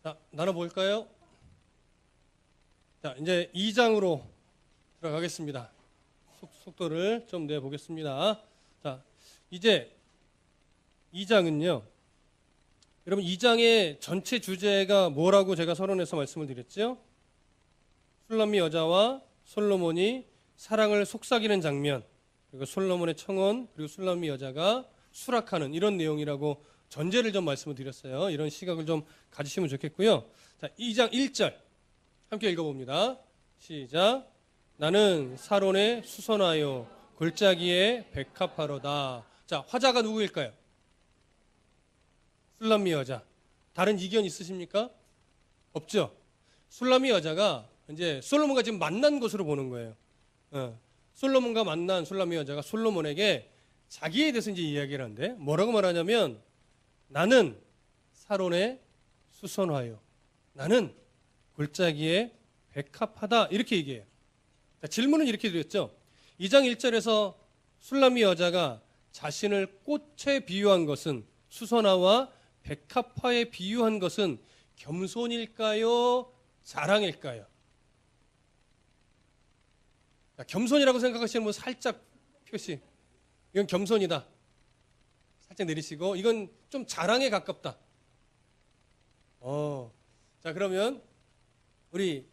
자, 나눠볼까요? 자, 이제 2장으로 들어가겠습니다. 속도를 좀 내보겠습니다. 자, 이제 2장은요. 여러분 2장의 전체 주제가 뭐라고 제가 서론에서 말씀을 드렸죠? 슐람미 여자와 솔로몬이 사랑을 속삭이는 장면, 그리고 솔로몬의 청혼, 그리고 슐람미 여자가 수락하는 이런 내용이라고 전제를 좀 말씀을 드렸어요. 이런 시각을 좀 가지시면 좋겠고요. 자, 2장 1절 함께 읽어봅니다. 시작. 나는 사론에 수선하여 골짜기에 백합하로다. 자, 화자가 누구일까요? 슐람미 여자. 다른 이견 있으십니까? 없죠. 슐람미 여자가 이제 솔로몬과 지금 만난 것으로 보는 거예요. 솔로몬과 만난 슐람미 여자가 솔로몬에게 자기에 대해서 이제 이야기를 하는데 뭐라고 말하냐면 나는 사론에 수선하여 나는 골짜기에 백합하다 이렇게 얘기해요. 자, 질문은 이렇게 드렸죠. 2장 1절에서 슐람미 여자가 자신을 꽃에 비유한 것은 수선화와 백합화에 비유한 것은 겸손일까요? 자랑일까요? 자, 겸손이라고 생각하시는 분 살짝 표시. 이건 겸손이다. 살짝 내리시고 이건 좀 자랑에 가깝다. 자, 그러면 우리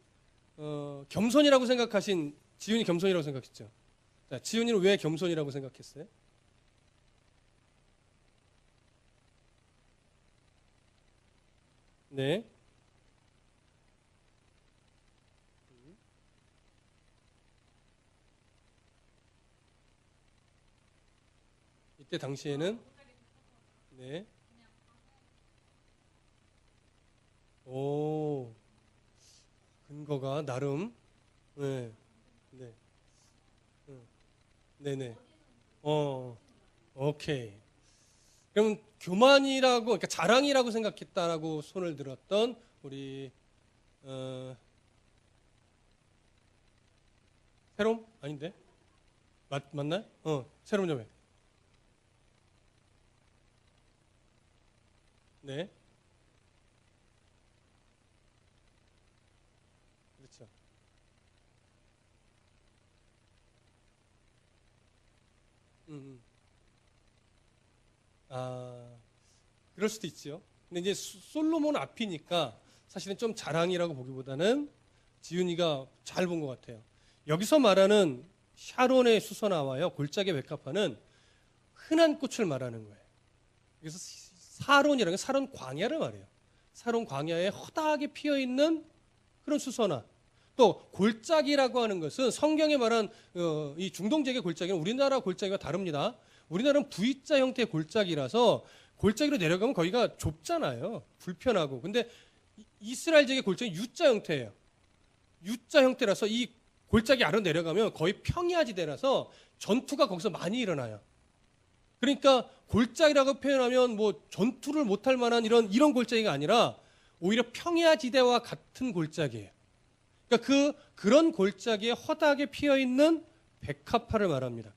겸손이라고 생각하신 지훈이 겸손이라고 생각했죠. 자, 지훈이는 왜 겸손이라고 생각했어요? 네. 이때 당시에는 네. 오. 근거가 나름 네. 네. 네네. 오케이. 그럼 교만이라고, 그러니까 자랑이라고 생각했다라고 손을 들었던 우리 새롬 아닌데 맞나요? 새롬 좀 해. 네, 그렇죠. 음, 음. 아, 그럴 수도 있죠. 근데 이제 솔로몬 앞이니까 사실은 좀 자랑이라고 보기보다는 지훈이가 잘 본 것 같아요. 여기서 말하는 샤론의 수선화와요 골짜기 백합화는 흔한 꽃을 말하는 거예요. 그래서 사론이라는 게 사론 광야를 말해요. 사론 광야에 허다하게 피어 있는 그런 수선화. 또 골짜기라고 하는 것은 성경에 말한 이 중동 지역의 골짜기는 우리나라 골짜기와 다릅니다. 우리나라는 V자 형태의 골짜기라서 골짜기로 내려가면 거기가 좁잖아요. 불편하고. 근데 이스라엘 지역의 골짜기는 U자 형태예요. U자 형태라서 이 골짜기 아래로 내려가면 거의 평야지대라서 전투가 거기서 많이 일어나요. 그러니까 골짜기라고 표현하면 뭐 전투를 못할 만한 이런 골짜기가 아니라 오히려 평야지대와 같은 골짜기예요. 그러니까 그런 골짜기에 허다하게 피어 있는 백합화를 말합니다.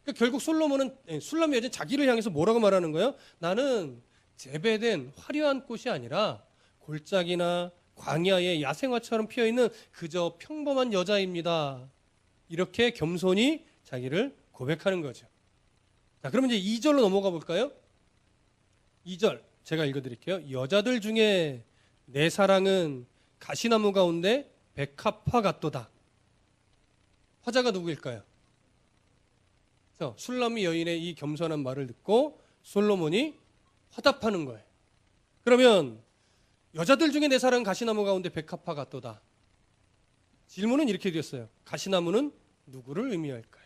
그러니까 결국 슐람미 여자는 자기를 향해서 뭐라고 말하는 거예요? 나는 재배된 화려한 꽃이 아니라 골짜기나 광야의 야생화처럼 피어 있는 그저 평범한 여자입니다. 이렇게 겸손히 자기를 고백하는 거죠. 자, 그러면 이제 2절로 넘어가 볼까요? 2절 제가 읽어드릴게요. 여자들 중에 내 사랑은 가시나무 가운데 백합화 같도다. 화자가 누구일까요? 그래서 슐람미 여인의 이 겸손한 말을 듣고 솔로몬이 화답하는 거예요. 그러면 여자들 중에 내 사랑은 가시나무 가운데 백합화 같도다. 질문은 이렇게 드렸어요. 가시나무는 누구를 의미할까요?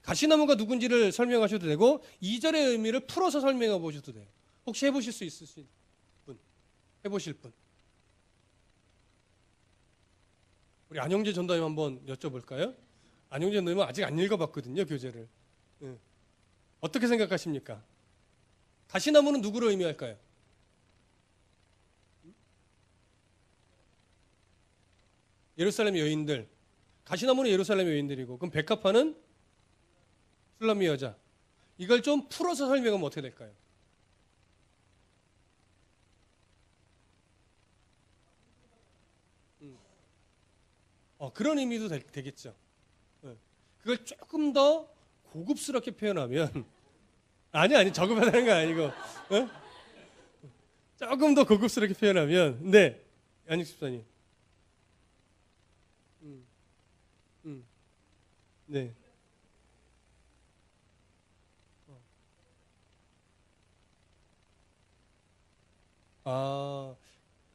가시나무가 누군지를 설명하셔도 되고 2절의 의미를 풀어서 설명해 보셔도 돼요. 혹시 해보실 수 있으신 분? 해보실 분? 우리 안영재 전도님 한번 여쭤볼까요? 안영재 전도님은 아직 안 읽어봤거든요, 교재를. 어떻게 생각하십니까? 가시나무는 누구를 의미할까요? 예루살렘 여인들. 가시나무는 예루살렘 여인들이고 그럼 백합화는 슐람미 여자. 이걸 좀 풀어서 설명하면 어떻게 될까요? 그런 의미도 되겠죠. 예. 그걸 조금 더 고급스럽게 표현하면 아니 저급하다는 건 아니고 조금 더 고급스럽게 표현하면 네 안익 집사님 네.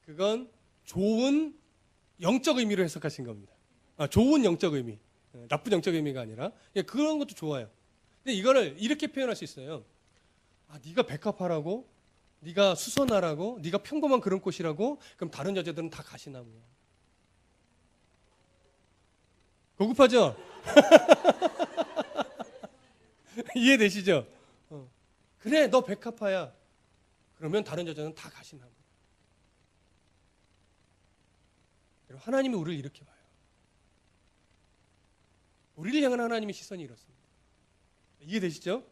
그건 좋은 영적 의미로 해석하신 겁니다. 좋은 영적 의미, 나쁜 영적 의미가 아니라 그런 것도 좋아요. 근데 이거를 이렇게 표현할 수 있어요. 네가 백합화라고, 네가 수선화라고, 네가 평범한 그런 꽃이라고, 그럼 다른 여자들은 다 가시나무야. 고급하죠? 이해되시죠? 그래, 너 백합화야. 그러면 다른 여자는 다 가시나무. 하나님이 우리를 이렇게 봐요. 우리를 향한 하나님의 시선이 이렇습니다. 이해되시죠?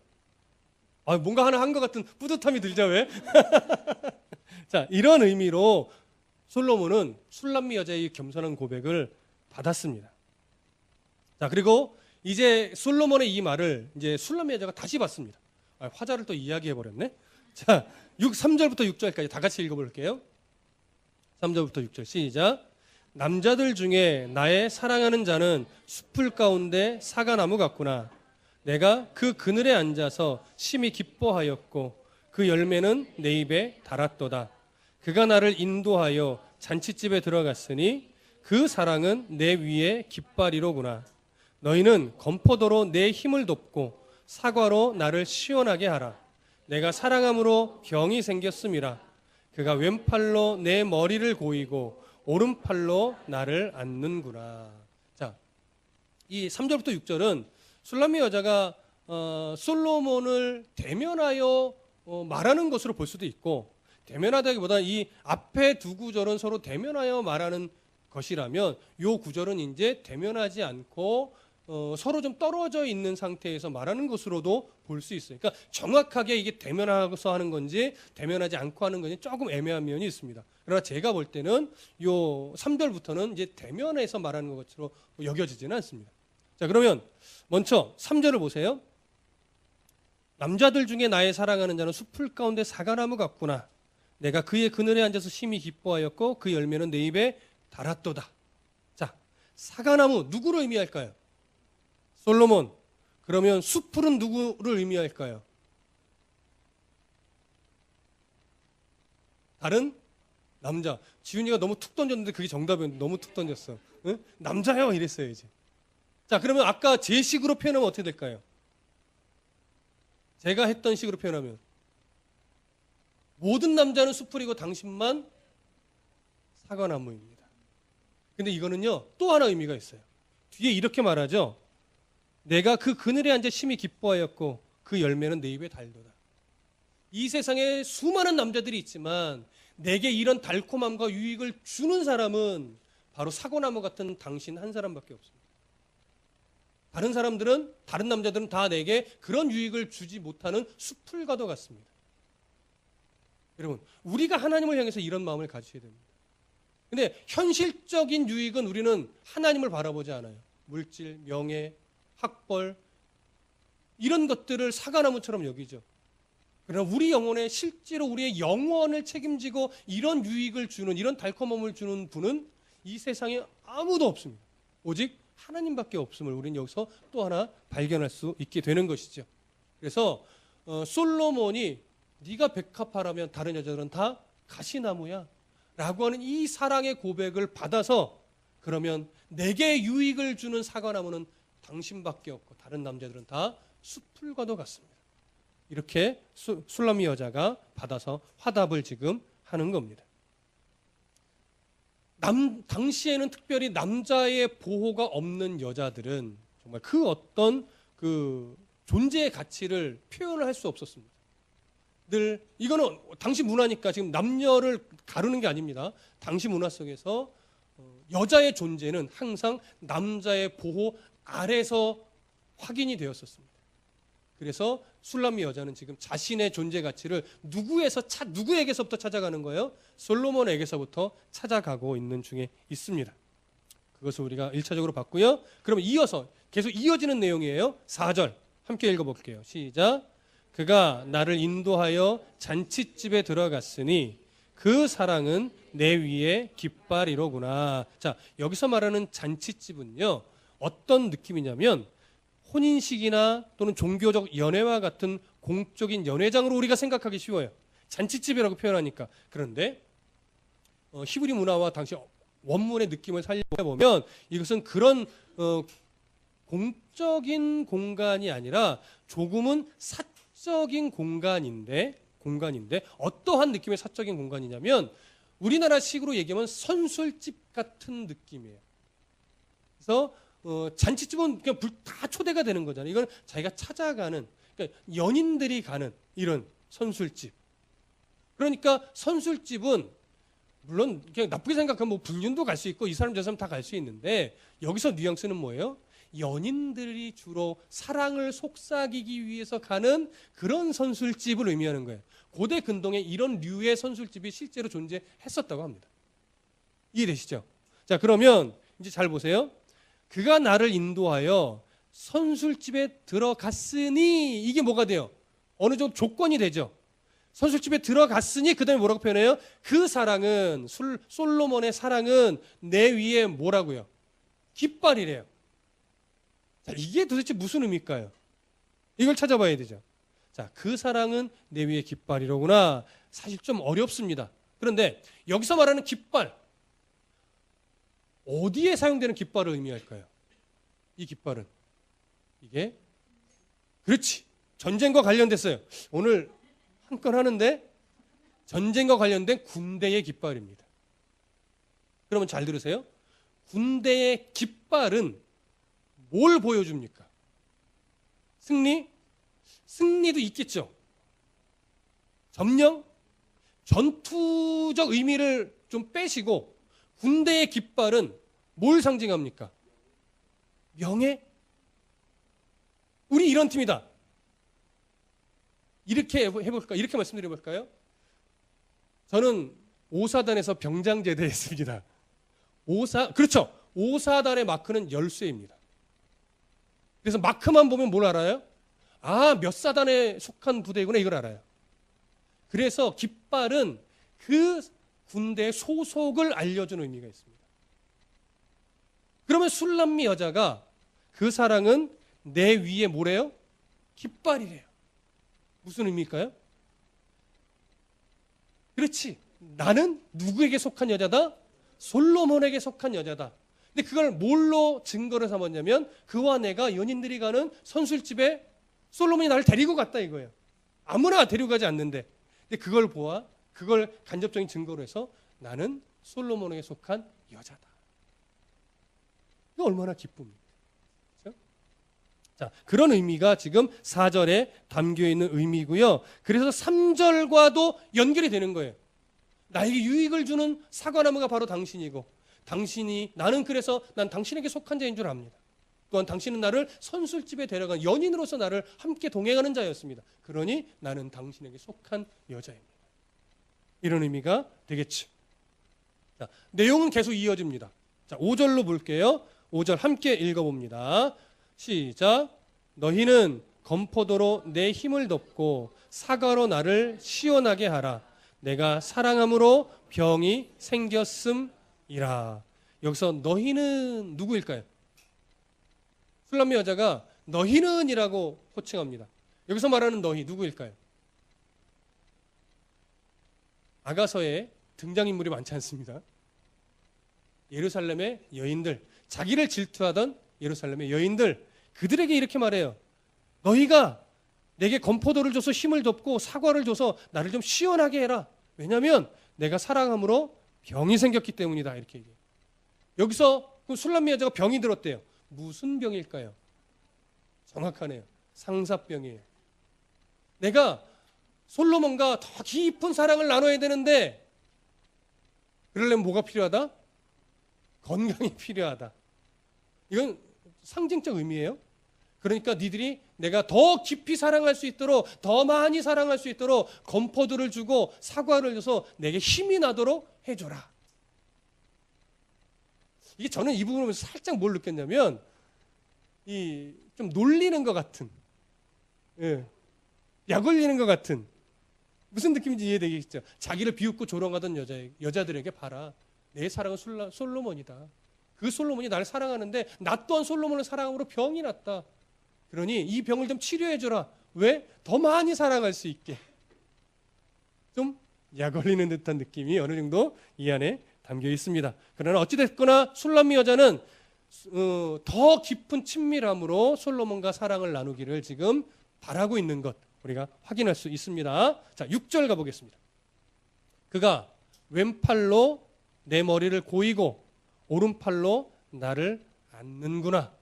뭔가 하나 한 것 같은 뿌듯함이 들죠, 왜? 자, 이런 의미로 솔로몬은 술람미 여자의 겸손한 고백을 받았습니다. 자, 그리고 이제 솔로몬의 이 말을 이제 술람미 여자가 다시 받습니다. 화자를 또 이야기해 버렸네. 자, 3절부터 6절까지 다 같이 읽어볼게요. 3절부터 6절 시작. 남자들 중에 나의 사랑하는 자는 숲풀 가운데 사과나무 같구나. 내가 그 그늘에 앉아서 심히 기뻐하였고 그 열매는 내 입에 달았도다. 그가 나를 인도하여 잔치집에 들어갔으니 그 사랑은 내 위에 깃발이로구나. 너희는 건포도로 내 힘을 돕고 사과로 나를 시원하게 하라. 내가 사랑함으로 병이 생겼음이라. 그가 왼팔로 내 머리를 고이고 오른팔로 나를 안는구나. 자, 이 3절부터 6절은 술람미 여자가 솔로몬을 대면하여 말하는 것으로 볼 수도 있고, 대면하다기보다 이 앞에 두 구절은 서로 대면하여 말하는 것이라면 이 구절은 이제 대면하지 않고 서로 좀 떨어져 있는 상태에서 말하는 것으로도 볼 수 있어요. 그러니까 정확하게 이게 대면하고서 하는 건지 대면하지 않고 하는 건지 조금 애매한 면이 있습니다. 그러나 제가 볼 때는 요 3절부터는 이제 대면해서 말하는 것으로 여겨지지는 않습니다. 자, 그러면 먼저 3절을 보세요. 남자들 중에 나의 사랑하는 자는 숲풀 가운데 사과나무 같구나. 내가 그의 그늘에 앉아서 심히 기뻐하였고 그 열매는 내 입에 달았도다. 자, 사과나무 누구를 의미할까요? 솔로몬. 그러면 숲풀은 누구를 의미할까요? 다른 남자. 지훈이가 너무 툭 던졌는데 그게 정답이었는데 너무 툭 던졌어. 응? 남자요 이랬어요 이제. 자, 그러면 아까 제 식으로 표현하면 어떻게 될까요? 제가 했던 식으로 표현하면 모든 남자는 숲풀이고 당신만 사과나무입니다. 근데 이거는요 또 하나 의미가 있어요. 뒤에 이렇게 말하죠. 내가 그 그늘에 앉아 심히 기뻐하였고 그 열매는 내 입에 달도다. 이 세상에 수많은 남자들이 있지만 내게 이런 달콤함과 유익을 주는 사람은 바로 사과나무 같은 당신 한 사람밖에 없습니다. 다른 사람들은, 다른 남자들은 다 내게 그런 유익을 주지 못하는 숲풀과도 같습니다. 여러분, 우리가 하나님을 향해서 이런 마음을 가지셔야 됩니다. 근데 현실적인 유익은 우리는 하나님을 바라보지 않아요. 물질, 명예, 학벌 이런 것들을 사과나무처럼 여기죠. 그러나 우리 영혼에 실제로 우리의 영혼을 책임지고 이런 유익을 주는, 이런 달콤함을 주는 분은 이 세상에 아무도 없습니다. 오직 하나님밖에 없음을 우리는 여기서 또 하나 발견할 수 있게 되는 것이죠. 그래서 솔로몬이 네가 백합화라면 다른 여자들은 다 가시나무야 라고 하는 이 사랑의 고백을 받아서 그러면 내게 유익을 주는 사과나무는 당신밖에 없고 다른 남자들은 다 숲풀과도 같습니다. 이렇게 술람미 여자가 받아서 화답을 지금 하는 겁니다. 당시에는 특별히 남자의 보호가 없는 여자들은 정말 그 어떤 그 존재의 가치를 표현을 할 수 없었습니다. 늘 이거는 당시 문화니까 지금 남녀를 가르는 게 아닙니다. 당시 문화 속에서 여자의 존재는 항상 남자의 보호 아래서 확인이 되었었습니다. 그래서 술람미 여자는 지금 자신의 존재 가치를 누구에게서부터 찾아가는 거예요? 솔로몬에게서부터 찾아가고 있는 중에 있습니다. 그것을 우리가 1차적으로 봤고요. 그러면 이어서 계속 이어지는 내용이에요. 4절 함께 읽어볼게요. 시작. 그가 나를 인도하여 잔치집에 들어갔으니 그 사랑은 내 위에 깃발이로구나. 자, 여기서 말하는 잔치집은요, 어떤 느낌이냐면 혼인식이나 또는 종교적 연회와 같은 공적인 연회장으로 우리가 생각하기 쉬워요. 잔치집이라고 표현하니까. 그런데 히브리 문화와 당시 원문의 느낌을 살려보면 이것은 그런 공적인 공간이 아니라 조금은 사적인 공간인데 어떠한 느낌의 사적인 공간이냐면 우리나라식으로 얘기하면 선술집 같은 느낌이에요. 그래서 잔치집은 그냥 다 초대가 되는 거잖아요. 이건 자기가 찾아가는, 그러니까 연인들이 가는 이런 선술집. 그러니까 선술집은 물론 그냥 나쁘게 생각하면 뭐 불륜도 갈 수 있고 이 사람 저 사람 다 갈 수 있는데 여기서 뉘앙스는 뭐예요? 연인들이 주로 사랑을 속삭이기 위해서 가는 그런 선술집을 의미하는 거예요. 고대 근동에 이런 류의 선술집이 실제로 존재했었다고 합니다. 이해되시죠? 자, 그러면 이제 잘 보세요. 그가 나를 인도하여 선술집에 들어갔으니 이게 뭐가 돼요? 어느 정도 조건이 되죠. 선술집에 들어갔으니 그 다음에 뭐라고 표현해요? 그 사랑은 솔로몬의 사랑은 내 위에 뭐라고요? 깃발이래요. 자, 이게 도대체 무슨 의미일까요? 이걸 찾아봐야 되죠. 자, 그 사랑은 내 위에 깃발이로구나. 사실 좀 어렵습니다. 그런데 여기서 말하는 깃발, 어디에 사용되는 깃발을 의미할까요? 이 깃발은 이게 그렇지, 전쟁과 관련됐어요. 오늘 한 건 하는데 전쟁과 관련된 군대의 깃발입니다. 그러면 잘 들으세요. 군대의 깃발은 뭘 보여줍니까? 승리? 승리도 있겠죠. 점령? 전투적 의미를 좀 빼시고 군대의 깃발은 뭘 상징합니까? 명예? 우리 이런 팀이다. 이렇게 해볼까? 이렇게 말씀드려볼까요? 저는 5사단에서 병장제대에 했습니다. 그렇죠. 5사단의 마크는 열쇠입니다. 그래서 마크만 보면 뭘 알아요? 아, 몇 사단에 속한 부대구나 이걸 알아요. 그래서 깃발은 그 군대의 소속을 알려주는 의미가 있습니다. 그러면 술람미 여자가 그 사랑은 내 위에 뭐래요? 깃발이래요. 무슨 의미일까요? 그렇지. 나는 누구에게 속한 여자다? 솔로몬에게 속한 여자다. 근데 그걸 뭘로 증거를 삼았냐면 그와 내가 연인들이 가는 선술집에 솔로몬이 나를 데리고 갔다 이거예요. 아무나 데리고 가지 않는데. 근데 그걸 보아 그걸 간접적인 증거로 해서 나는 솔로몬에게 속한 여자다. 이거 얼마나 기쁩니까? 그렇죠? 자, 그런 의미가 지금 4절에 담겨 있는 의미고요. 그래서 3절과도 연결이 되는 거예요. 나에게 유익을 주는 사과나무가 바로 당신이고 나는 그래서 난 당신에게 속한 자인 줄 압니다. 또한 당신은 나를 선술집에 데려간 연인으로서 나를 함께 동행하는 자였습니다. 그러니 나는 당신에게 속한 여자입니다. 이런 의미가 되겠죠. 자, 내용은 계속 이어집니다. 자, 5절로 볼게요. 5절 함께 읽어봅니다. 시작. 너희는 건포도로 내 힘을 덮고 사과로 나를 시원하게 하라. 내가 사랑함으로 병이 생겼음이라. 여기서 너희는 누구일까요? 술람미 여자가 너희는이라고 호칭합니다. 여기서 말하는 너희 누구일까요? 아가서에 등장인물이 많지 않습니다. 예루살렘의 여인들, 자기를 질투하던 예루살렘의 여인들, 그들에게 이렇게 말해요. 너희가 내게 건포도를 줘서 힘을 덮고 사과를 줘서 나를 좀 시원하게 해라. 왜냐하면 내가 사랑함으로 병이 생겼기 때문이다. 이렇게 얘기해요. 여기서 술람미 여자가 병이 들었대요. 무슨 병일까요? 정확하네요. 상사병이에요. 내가 솔로몬과 더 깊은 사랑을 나눠야 되는데 그러려면 뭐가 필요하다? 건강이 필요하다. 이건 상징적 의미예요. 그러니까 니들이 내가 더 깊이 사랑할 수 있도록 더 많이 사랑할 수 있도록 건포도를 주고 사과를 줘서 내게 힘이 나도록 해줘라. 이게 저는 이 부분을 보면서 살짝 뭘 느꼈냐면 이 좀 놀리는 것 같은, 예, 약 올리는 것 같은, 무슨 느낌인지 이해되겠죠? 자기를 비웃고 조롱하던 여자들에게 봐라. 내 사랑은 솔로몬이다. 그 솔로몬이 나를 사랑하는데 나 또한 솔로몬을 사랑함으로 병이 났다. 그러니 이 병을 좀 치료해줘라. 왜? 더 많이 사랑할 수 있게. 좀 약 올리는 듯한 느낌이 어느 정도 이 안에 담겨 있습니다. 그러나 어찌됐거나 술람미 여자는 더 깊은 친밀함으로 솔로몬과 사랑을 나누기를 지금 바라고 있는 것 우리가 확인할 수 있습니다. 자, 6절 가보겠습니다. 그가 왼팔로 내 머리를 고이고 오른팔로 나를 안는구나.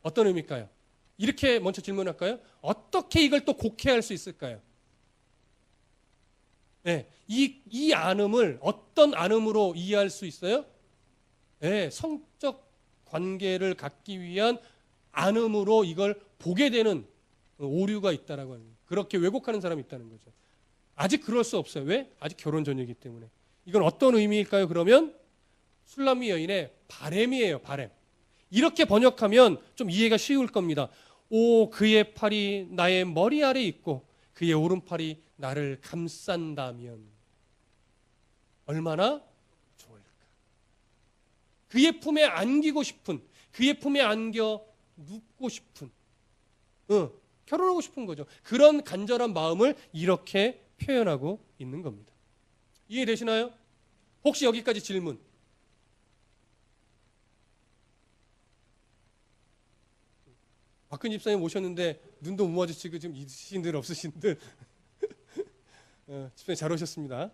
어떤 의미일까요? 이렇게 먼저 질문할까요? 어떻게 이걸 또 곡해할 수 있을까요? 네, 이 안음을 어떤 안음으로 이해할 수 있어요? 네, 성적 관계를 갖기 위한 안음으로 이걸 보게 되는 오류가 있다라고 하는 거예요. 그렇게 왜곡하는 사람이 있다는 거죠. 아직 그럴 수 없어요. 왜? 아직 결혼 전이기 때문에. 이건 어떤 의미일까요? 그러면 술람미 여인의 바램이에요. 바램. 이렇게 번역하면 좀 이해가 쉬울 겁니다. 오, 그의 팔이 나의 머리 아래 있고 그의 오른팔이 나를 감싼다면 얼마나 좋을까. 그의 품에 안기고 싶은, 그의 품에 안겨 눕고 싶은, 결혼하고 싶은 거죠. 그런 간절한 마음을 이렇게 표현하고 있는 겁니다. 이해되시나요? 혹시 여기까지 질문? 박근 집사님 오셨는데 눈도 못 마주치고 지금 있으신 듯 없으신 듯. 집사님 잘 오셨습니다.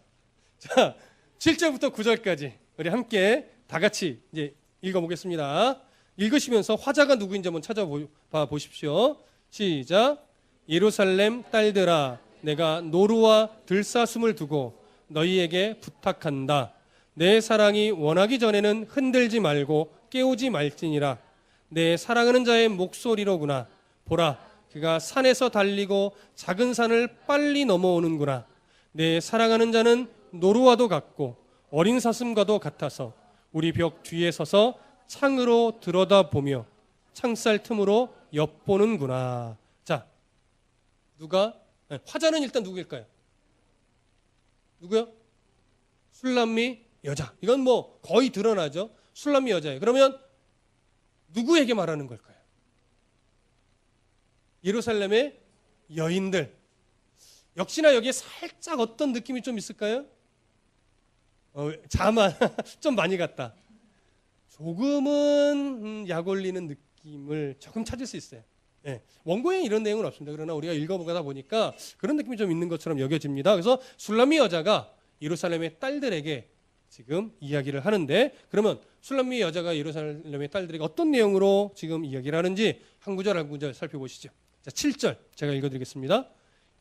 자, 7절부터 9절까지 우리 함께 다 같이 이제 읽어보겠습니다. 읽으시면서 화자가 누구인지 한번 찾아봐 보십시오. 시작. 예루살렘 딸들아, 내가 노루와 들사슴을 두고 너희에게 부탁한다. 내 사랑이 원하기 전에는 흔들지 말고 깨우지 말지니라. 내 사랑하는 자의 목소리로구나. 보라, 그가 산에서 달리고 작은 산을 빨리 넘어오는구나. 내 사랑하는 자는 노루와도 같고 어린 사슴과도 같아서 우리 벽 뒤에 서서 창으로 들여다보며 창살 틈으로 엿보는구나. 자, 누가? 화자는 일단 누구일까요? 누구요? 술람미 여자. 이건 뭐 거의 드러나죠. 술람미 여자예요. 그러면 누구에게 말하는 걸까요? 예루살렘의 여인들. 역시나 여기에 살짝 어떤 느낌이 좀 있을까요? 자만 좀 많이 같다. 조금은 약 올리는 느낌을 조금 찾을 수 있어요. 네. 원고에는 이런 내용은 없습니다. 그러나 우리가 읽어보다 보니까 그런 느낌이 좀 있는 것처럼 여겨집니다. 그래서 술람미 여자가 예루살렘의 딸들에게 지금 이야기를 하는데, 그러면 술람미 여자가 예루살렘의 딸들에게 어떤 내용으로 지금 이야기를 하는지 한 구절 한 구절 살펴보시죠. 자, 7절 제가 읽어드리겠습니다.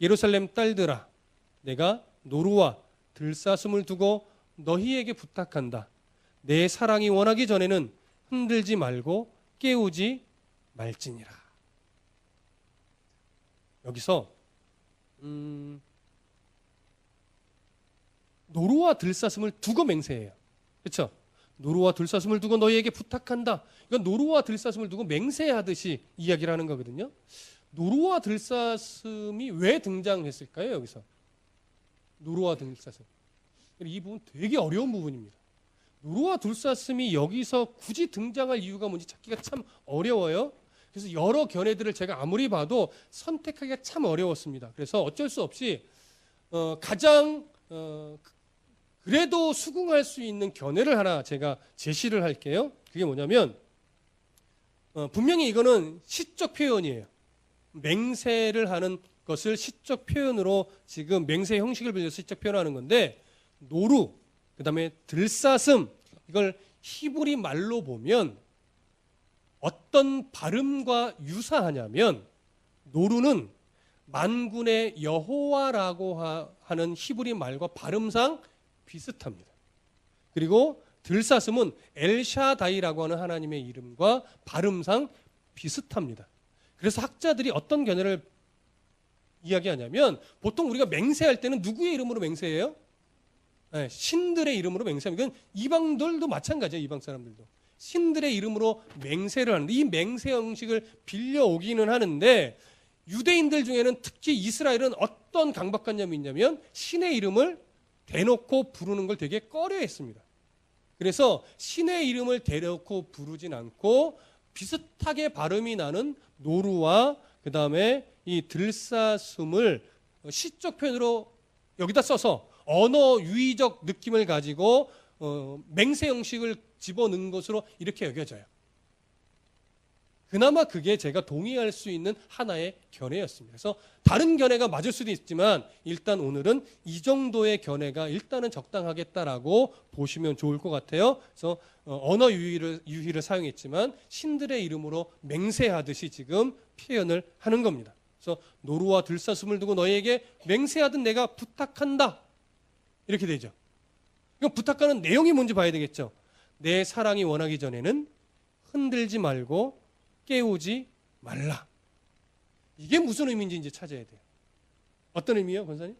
예루살렘 딸들아, 내가 노루와 들사슴을 두고 너희에게 부탁한다. 내 사랑이 원하기 전에는 흔들지 말고 깨우지 말지니라. 여기서 노루와 들사슴을 두고 맹세해요. 그렇죠? 노루와 들사슴을 두고 너희에게 부탁한다. 이건 노루와 들사슴을 두고 맹세하듯이 이야기를 하는 거거든요. 노루와 들사슴이 왜 등장했을까요? 여기서 노루와 들사슴. 이 부분 되게 어려운 부분입니다. 노루와 들사슴이 여기서 굳이 등장할 이유가 뭔지 찾기가 참 어려워요. 그래서 여러 견해들을 제가 아무리 봐도 선택하기가 참 어려웠습니다. 그래서 어쩔 수 없이 가장 그래도 수긍할 수 있는 견해를 하나 제가 제시를 할게요. 그게 뭐냐면 분명히 이거는 시적 표현이에요. 맹세를 하는 것을 시적 표현으로 지금 맹세 형식을 빌려서 시적 표현하는 건데, 노루, 그 다음에 들사슴, 이걸 히브리 말로 보면 어떤 발음과 유사하냐면, 노루는 만군의 여호와라고 하는 히브리 말과 발음상 비슷합니다. 그리고 들사슴은 엘샤다이라고 하는 하나님의 이름과 발음상 비슷합니다. 그래서 학자들이 어떤 견해를 이야기하냐면, 보통 우리가 맹세할 때는 누구의 이름으로 맹세해요? 신들의 이름으로 맹세합니다. 이건 이방들도 마찬가지예요. 이방 사람들도 신들의 이름으로 맹세를 하는데, 이 맹세 형식을 빌려오기는 하는데, 유대인들 중에는 특히 이스라엘은 어떤 강박관념이 있냐면 신의 이름을 대놓고 부르는 걸 되게 꺼려했습니다. 그래서 신의 이름을 대놓고 부르진 않고 비슷하게 발음이 나는 노루와 그 다음에 이 들사슴을 시적 표현으로 여기다 써서 언어 유의적 느낌을 가지고 맹세 형식을 집어넣은 것으로 이렇게 여겨져요. 그나마 그게 제가 동의할 수 있는 하나의 견해였습니다. 그래서 다른 견해가 맞을 수도 있지만 일단 오늘은 이 정도의 견해가 일단은 적당하겠다라고 보시면 좋을 것 같아요. 그래서 언어 유희를 사용했지만 신들의 이름으로 맹세하듯이 지금 표현을 하는 겁니다. 그래서 노루와 들사슴을 두고 너희에게 맹세하듯 내가 부탁한다. 이렇게 되죠. 이거 부탁하는 내용이 뭔지 봐야 되겠죠. 내 사랑이 원하기 전에는 흔들지 말고 깨우지 말라. 이게 무슨 의미인지 이제 찾아야 돼요. 어떤 의미예요, 권사님?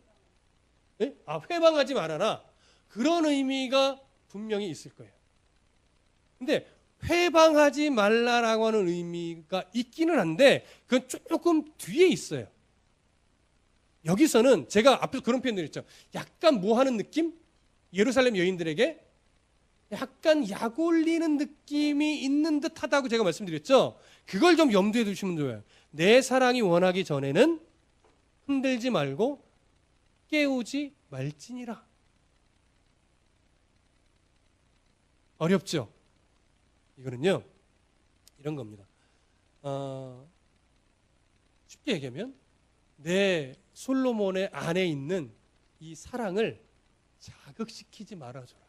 네? 회방하지 말아라. 그런 의미가 분명히 있을 거예요. 근데 회방하지 말라라고 하는 의미가 있기는 한데 그건 조금 뒤에 있어요. 여기서는 제가 앞에서 그런 표현을 했죠. 약간 뭐 하는 느낌? 예루살렘 여인들에게 약간 약 올리는 느낌이 있는 듯하다고 제가 말씀드렸죠. 그걸 좀 염두에 두시면 좋아요. 내 사랑이 원하기 전에는 흔들지 말고 깨우지 말지니라. 어렵죠? 이거는요, 이런 겁니다. 쉽게 얘기하면 내 솔로몬의 안에 있는 이 사랑을 자극시키지 말아줘라.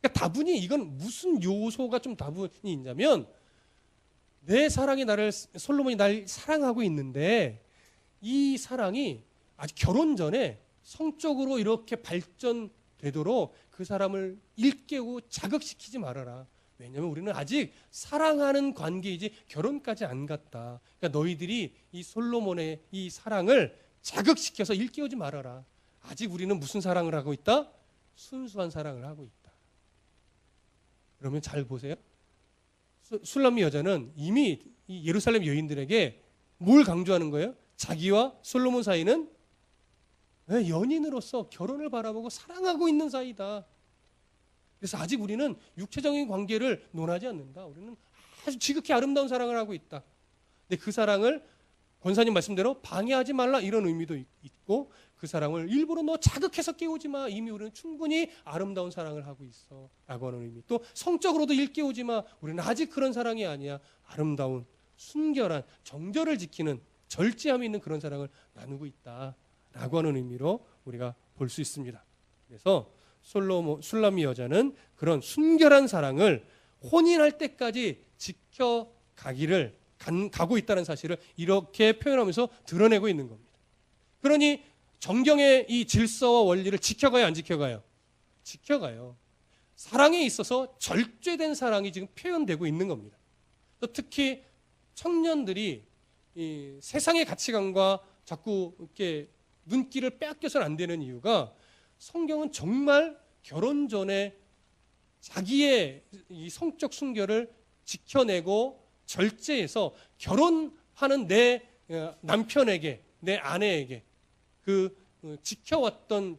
그러니까 다분히 이건 무슨 요소가 좀 다분히 있냐면, 내 사랑이 솔로몬이 날 사랑하고 있는데 이 사랑이 아직 결혼 전에 성적으로 이렇게 발전되도록 그 사람을 일깨우고 자극시키지 말아라. 왜냐하면 우리는 아직 사랑하는 관계이지 결혼까지 안 갔다. 그러니까 너희들이 이 솔로몬의 이 사랑을 자극시켜서 일깨우지 말아라. 아직 우리는 무슨 사랑을 하고 있다? 순수한 사랑을 하고 있다. 그러면 잘 보세요. 술람미 여자는 이미 이 예루살렘 여인들에게 뭘 강조하는 거예요? 자기와 솔로몬 사이는 연인으로서 결혼을 바라보고 사랑하고 있는 사이다. 그래서 아직 우리는 육체적인 관계를 논하지 않는다. 우리는 아주 지극히 아름다운 사랑을 하고 있다. 근데 그 사랑을 권사님 말씀대로 방해하지 말라, 이런 의미도 있고, 그 사랑을 일부러 너 자극해서 깨우지 마. 이미 우리는 충분히 아름다운 사랑을 하고 있어. 라고 하는 의미. 또 성적으로도 일깨우지 마. 우리는 아직 그런 사랑이 아니야. 아름다운, 순결한, 정절을 지키는, 절제함이 있는 그런 사랑을 나누고 있다. 라고 하는 의미로 우리가 볼 수 있습니다. 그래서 술람미 여자는 그런 순결한 사랑을 혼인할 때까지 지켜가기를 가고 있다는 사실을 이렇게 표현하면서 드러내고 있는 겁니다. 그러니 정경의 이 질서와 원리를 지켜가요, 안 지켜가요? 지켜가요. 사랑에 있어서 절제된 사랑이 지금 표현되고 있는 겁니다. 또 특히 청년들이 이 세상의 가치관과 자꾸 이렇게 눈길을 빼앗겨서는 안 되는 이유가, 성경은 정말 결혼 전에 자기의 이 성적 순결을 지켜내고 절제해서 결혼하는 내 남편에게, 내 아내에게 그 지켜왔던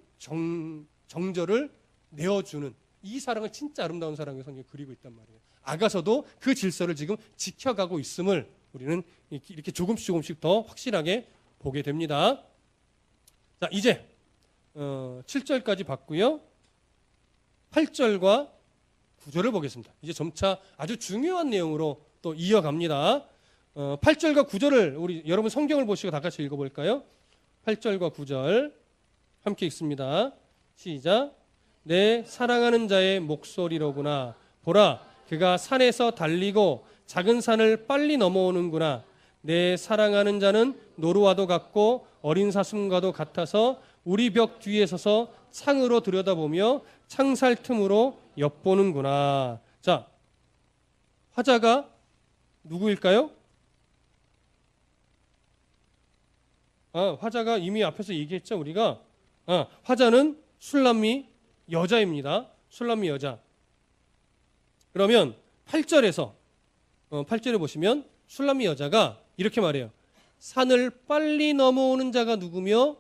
정절을 내어주는 이 사랑을 진짜 아름다운 사랑을 성경에 그리고 있단 말이에요. 아가서도 그 질서를 지금 지켜가고 있음을 우리는 이렇게 조금씩 더 확실하게 보게 됩니다. 자, 이제 7절까지 봤고요. 8절과 9절을 보겠습니다. 이제 점차 아주 중요한 내용으로 또 이어갑니다. 8절과 9절을 우리 여러분 성경을 보시고 다 같이 읽어볼까요? 8절과 9절 함께 읽습니다. 시작. 내 사랑하는 자의 목소리로구나. 보라, 그가 산에서 달리고 작은 산을 빨리 넘어오는구나. 내 사랑하는 자는 노루와도 같고 어린 사슴과도 같아서 우리 벽 뒤에 서서 창으로 들여다보며 창살 틈으로 엿보는구나. 자, 화자가 누구일까요? 화자가 이미 앞에서 얘기했죠, 우리가. 화자는 술람미 여자입니다. 술람미 여자. 그러면 8절에 보시면 술람미 여자가 이렇게 말해요. 산을 빨리 넘어오는 자가 누구며?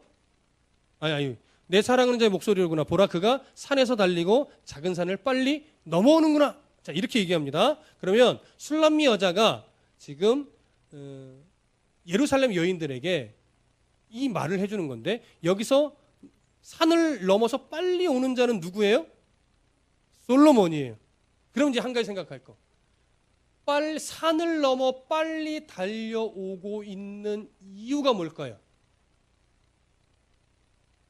내 사랑하는 자의 목소리로구나. 보라, 그가 산에서 달리고 작은 산을 빨리 넘어오는구나. 자, 이렇게 얘기합니다. 그러면 술람미 여자가 지금 예루살렘 여인들에게 이 말을 해주는 건데, 여기서 산을 넘어서 빨리 오는 자는 누구예요? 솔로몬이에요. 그럼 이제 한 가지 생각할 거. 산을 넘어 빨리 달려오고 있는 이유가 뭘까요?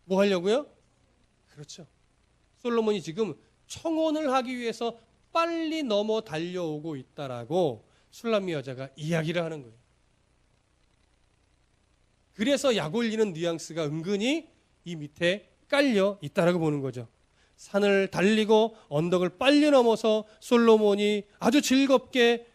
뭐 하려고요? 그렇죠. 솔로몬이 지금 청혼을 하기 위해서 빨리 넘어 달려오고 있다라고 술람미 여자가 이야기를 하는 거예요. 그래서 약 올리는 뉘앙스가 은근히 이 밑에 깔려 있다라고 보는 거죠. 산을 달리고 언덕을 빨리 넘어서 솔로몬이 아주 즐겁게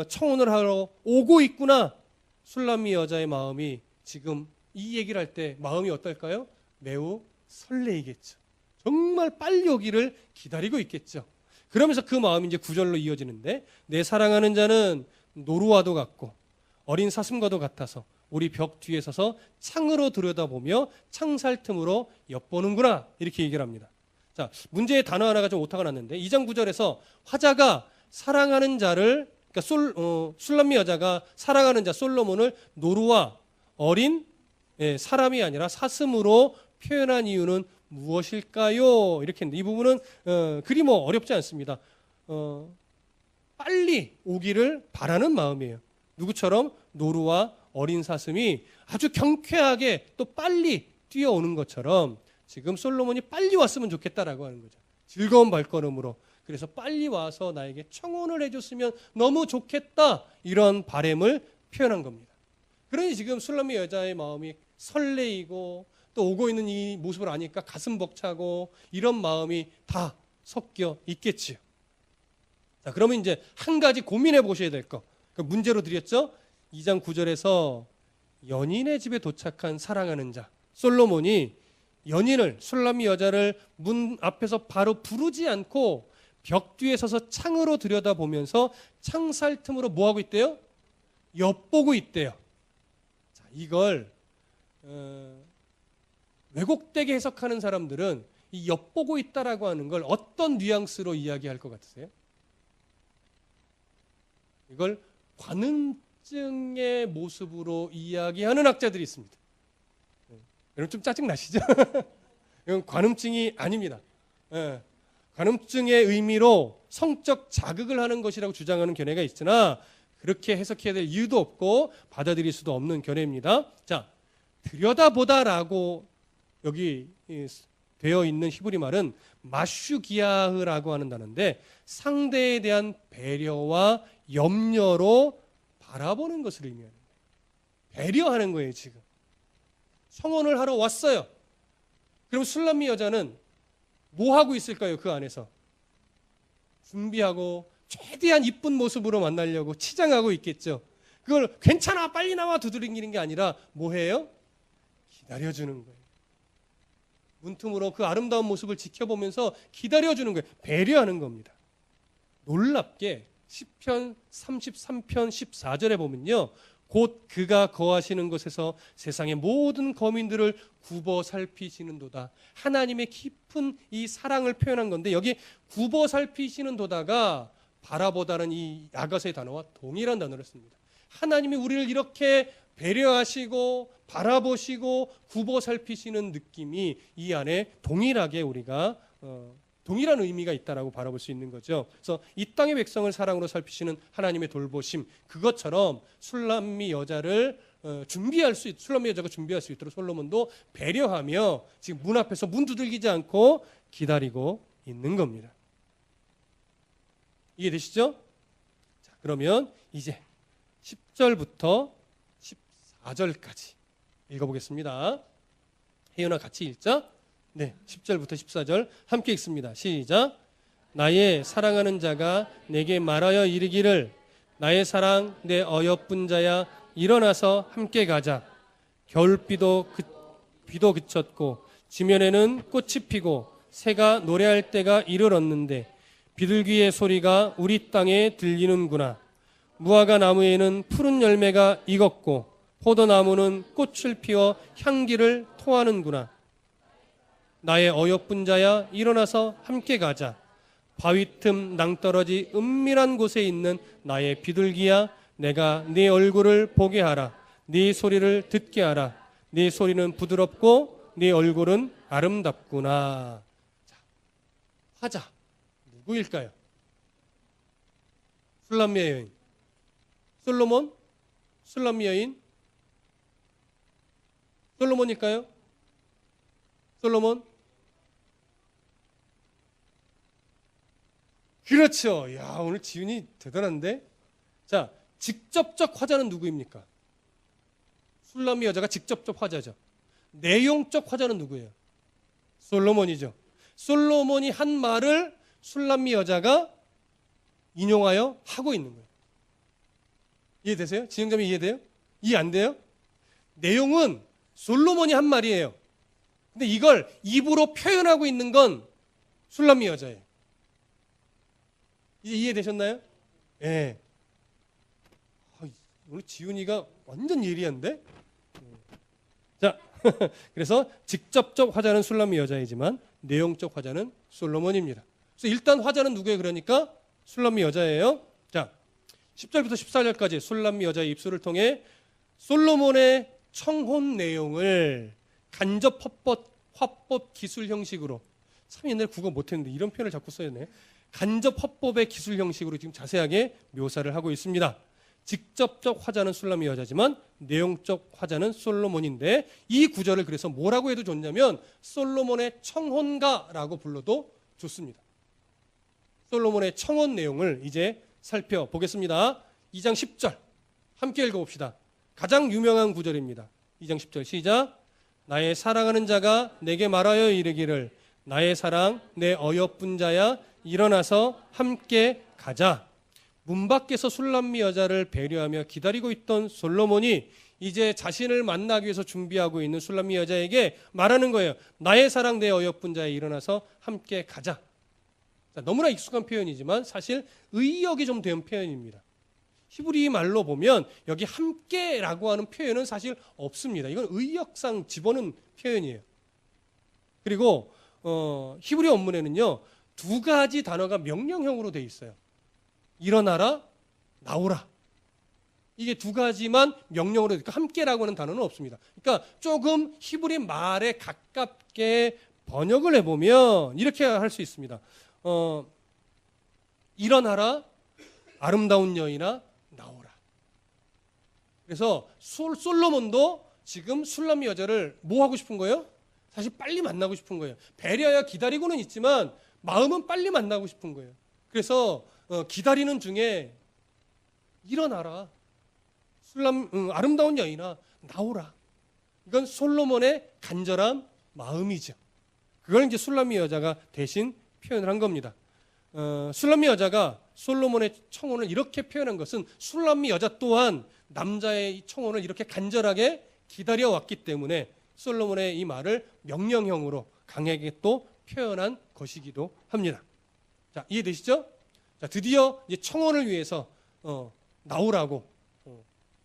청혼을 하러 오고 있구나. 술람미 여자의 마음이 지금 이 얘기를 할 때 마음이 어떨까요? 매우 설레이겠죠. 정말 빨리 오기를 기다리고 있겠죠. 그러면서 그 마음이 이제 9절로 이어지는데, 내 사랑하는 자는 노루와도 같고 어린 사슴과도 같아서 우리 벽 뒤에 서서 창으로 들여다보며 창살 틈으로 엿보는구나. 이렇게 얘기를 합니다. 자, 문제의 단어 하나가 좀 오타가 났는데, 2장 9절에서 화자가 사랑하는 자를, 그러니까 술람미 여자가 사랑하는 자 솔로몬을 노루와 어린 사람이 아니라 사슴으로 표현한 이유는 무엇일까요? 이렇게 했는데, 이 부분은 그리 뭐 어렵지 않습니다. 빨리 오기를 바라는 마음이에요. 누구처럼? 노루와 어린 사슴이 아주 경쾌하게 또 빨리 뛰어오는 것처럼 지금 솔로몬이 빨리 왔으면 좋겠다라고 하는 거죠. 즐거운 발걸음으로. 그래서 빨리 와서 나에게 청혼을 해줬으면 너무 좋겠다, 이런 바람을 표현한 겁니다. 그러니 지금 술람미 여자의 마음이 설레이고 또 오고 있는 이 모습을 아니까 가슴 벅차고 이런 마음이 다 섞여 있겠지요. 자, 그러면 이제 한 가지 고민해 보셔야 될 거. 그 문제로 드렸죠. 2장 9절에서 연인의 집에 도착한 사랑하는 자 솔로몬이 연인을, 술람미 여자를 문 앞에서 바로 부르지 않고 벽 뒤에 서서 창으로 들여다보면서 창살 틈으로 뭐 하고 있대요? 엿보고 있대요. 자, 이걸 왜곡되게 해석하는 사람들은 이 엿보고 있다라고 하는 걸 어떤 뉘앙스로 이야기할 것 같으세요? 이걸 관음증의 모습으로 이야기하는 학자들이 있습니다. 여러분 좀 짜증 나시죠? 이건 관음증이 아닙니다. 관음증의 의미로 성적 자극을 하는 것이라고 주장하는 견해가 있으나 그렇게 해석해야 될 이유도 없고 받아들일 수도 없는 견해입니다. 자, 들여다보다라고 여기 되어 있는 히브리 말은 마슈기야흐라고 하는 단어인데, 상대에 대한 배려와 염려로 바라보는 것을 의미하는 거예요. 배려하는 거예요. 지금 청혼을 하러 왔어요. 그럼 술람미 여자는 뭐 하고 있을까요? 그 안에서 준비하고 최대한 이쁜 모습으로 만나려고 치장하고 있겠죠. 그걸 괜찮아 빨리 나와 두드리는 게 아니라 뭐 해요? 기다려주는 거예요. 문틈으로 그 아름다운 모습을 지켜보면서 기다려주는 거예요. 배려하는 겁니다. 놀랍게 시편 33편 14절에 보면요, 곧 그가 거하시는 곳에서 세상의 모든 거민들을 굽어 살피시는도다. 하나님의 깊은 이 사랑을 표현한 건데, 여기 굽어 살피시는도다가 바라보다는 이 아가서의 단어와 동일한 단어를 씁니다. 하나님이 우리를 이렇게 배려하시고 바라보시고 굽어 살피시는 느낌이 이 안에 동일하게 우리가 동일한 의미가 있다라고 바라볼 수 있는 거죠. 그래서 이 땅의 백성을 사랑으로 살피시는 하나님의 돌보심, 그것처럼 술람미 여자를 술람미 여자가 준비할 수 있도록 솔로몬도 배려하며 지금 문 앞에서 문 두들기지 않고 기다리고 있는 겁니다. 이해되시죠? 자, 그러면 이제 10절부터 14절까지 읽어보겠습니다. 혜윤아 같이 읽자. 네, 10절부터 14절 함께 읽습니다. 시작. 나의 사랑하는 자가 내게 말하여 이르기를, 나의 사랑 내 어여쁜 자야, 일어나서 함께 가자. 겨울비도 비도 그쳤고 지면에는 꽃이 피고 새가 노래할 때가 이르렀는데 비둘기의 소리가 우리 땅에 들리는구나. 무화과 나무에는 푸른 열매가 익었고 포도나무는 꽃을 피워 향기를 토하는구나. 나의 어여쁜 자야, 일어나서 함께 가자. 바위 틈 낭떠러지 은밀한 곳에 있는 나의 비둘기야, 내가 네 얼굴을 보게 하라. 네 소리를 듣게 하라. 네 소리는 부드럽고 네 얼굴은 아름답구나. 자, 화자 누구일까요? 술람미의 여인 솔로몬? 술람미 여인? 솔로몬일까요? 솔로몬? 그렇죠. 야, 오늘 지훈이 대단한데? 자, 직접적 화자는 누구입니까? 술람미 여자가 직접적 화자죠. 내용적 화자는 누구예요? 솔로몬이죠. 솔로몬이 한 말을 술람미 여자가 인용하여 하고 있는 거예요. 이해되세요? 진행자님 이해돼요? 이해 안 돼요? 내용은 솔로몬이 한 말이에요. 근데 이걸 입으로 표현하고 있는 건 술람미 여자예요. 이제 이해되셨나요? 예. 네. 오늘 지훈이가 완전 예리한데? 자, 그래서 직접적 화자는 술람미 여자이지만 내용적 화자는 솔로몬입니다. 그래서 일단 화자는 누구예요? 그러니까 술람미 여자예요. 자, 10절부터 14절까지 술람미 여자의 입술을 통해 솔로몬의 청혼 내용을 간접 화법 기술 형식으로, 참 옛날에 국어 못했는데 이런 표현을 자꾸 써야네. 간접 화법의 기술 형식으로 지금 자세하게 묘사를 하고 있습니다. 직접적 화자는 술람미 여자지만 내용적 화자는 솔로몬인데, 이 구절을 그래서 뭐라고 해도 좋냐면 솔로몬의 청혼가라고 불러도 좋습니다. 솔로몬의 청혼 내용을 이제 살펴보겠습니다. 2장 10절 함께 읽어봅시다. 가장 유명한 구절입니다. 2장 10절 시작. 나의 사랑하는 자가 내게 말하여 이르기를 나의 사랑 내 어여쁜 자야, 일어나서 함께 가자. 문 밖에서 술람미 여자를 배려하며 기다리고 있던 솔로몬이 이제 자신을 만나기 위해서 준비하고 있는 술람미 여자에게 말하는 거예요. 나의 사랑 내 어여쁜 자야, 일어나서 함께 가자. 자, 너무나 익숙한 표현이지만 사실 의역이 좀 된 표현입니다. 히브리 말로 보면 여기 함께라고 하는 표현은 사실 없습니다. 이건 의역상 집어넣은 표현이에요. 그리고 히브리 원문에는요, 두 가지 단어가 명령형으로 되어 있어요. 일어나라, 나오라. 이게 두 가지만 명령으로, 그러니까 함께라고 하는 단어는 없습니다. 그러니까 조금 히브리 말에 가깝게 번역을 해보면 이렇게 할 수 있습니다. 일어나라, 아름다운 여인아, 나오라. 그래서 솔로몬도 지금 술람미 여자를 뭐 하고 싶은 거예요? 사실 빨리 만나고 싶은 거예요. 배려야 기다리고는 있지만 마음은 빨리 만나고 싶은 거예요. 그래서 기다리는 중에 일어나라, 아름다운 여인아, 나오라. 이건 솔로몬의 간절한 마음이죠. 그걸 이제 술람미 여자가 대신 표현을 한 겁니다. 술람미 여자가 솔로몬의 청혼을 이렇게 표현한 것은 술람미 여자 또한 남자의 청혼을 이렇게 간절하게 기다려왔기 때문에 솔로몬의 이 말을 명령형으로 강하게 또 표현한 것이기도 합니다. 자, 이해되시죠? 자, 드디어 이제 청혼을 위해서 나오라고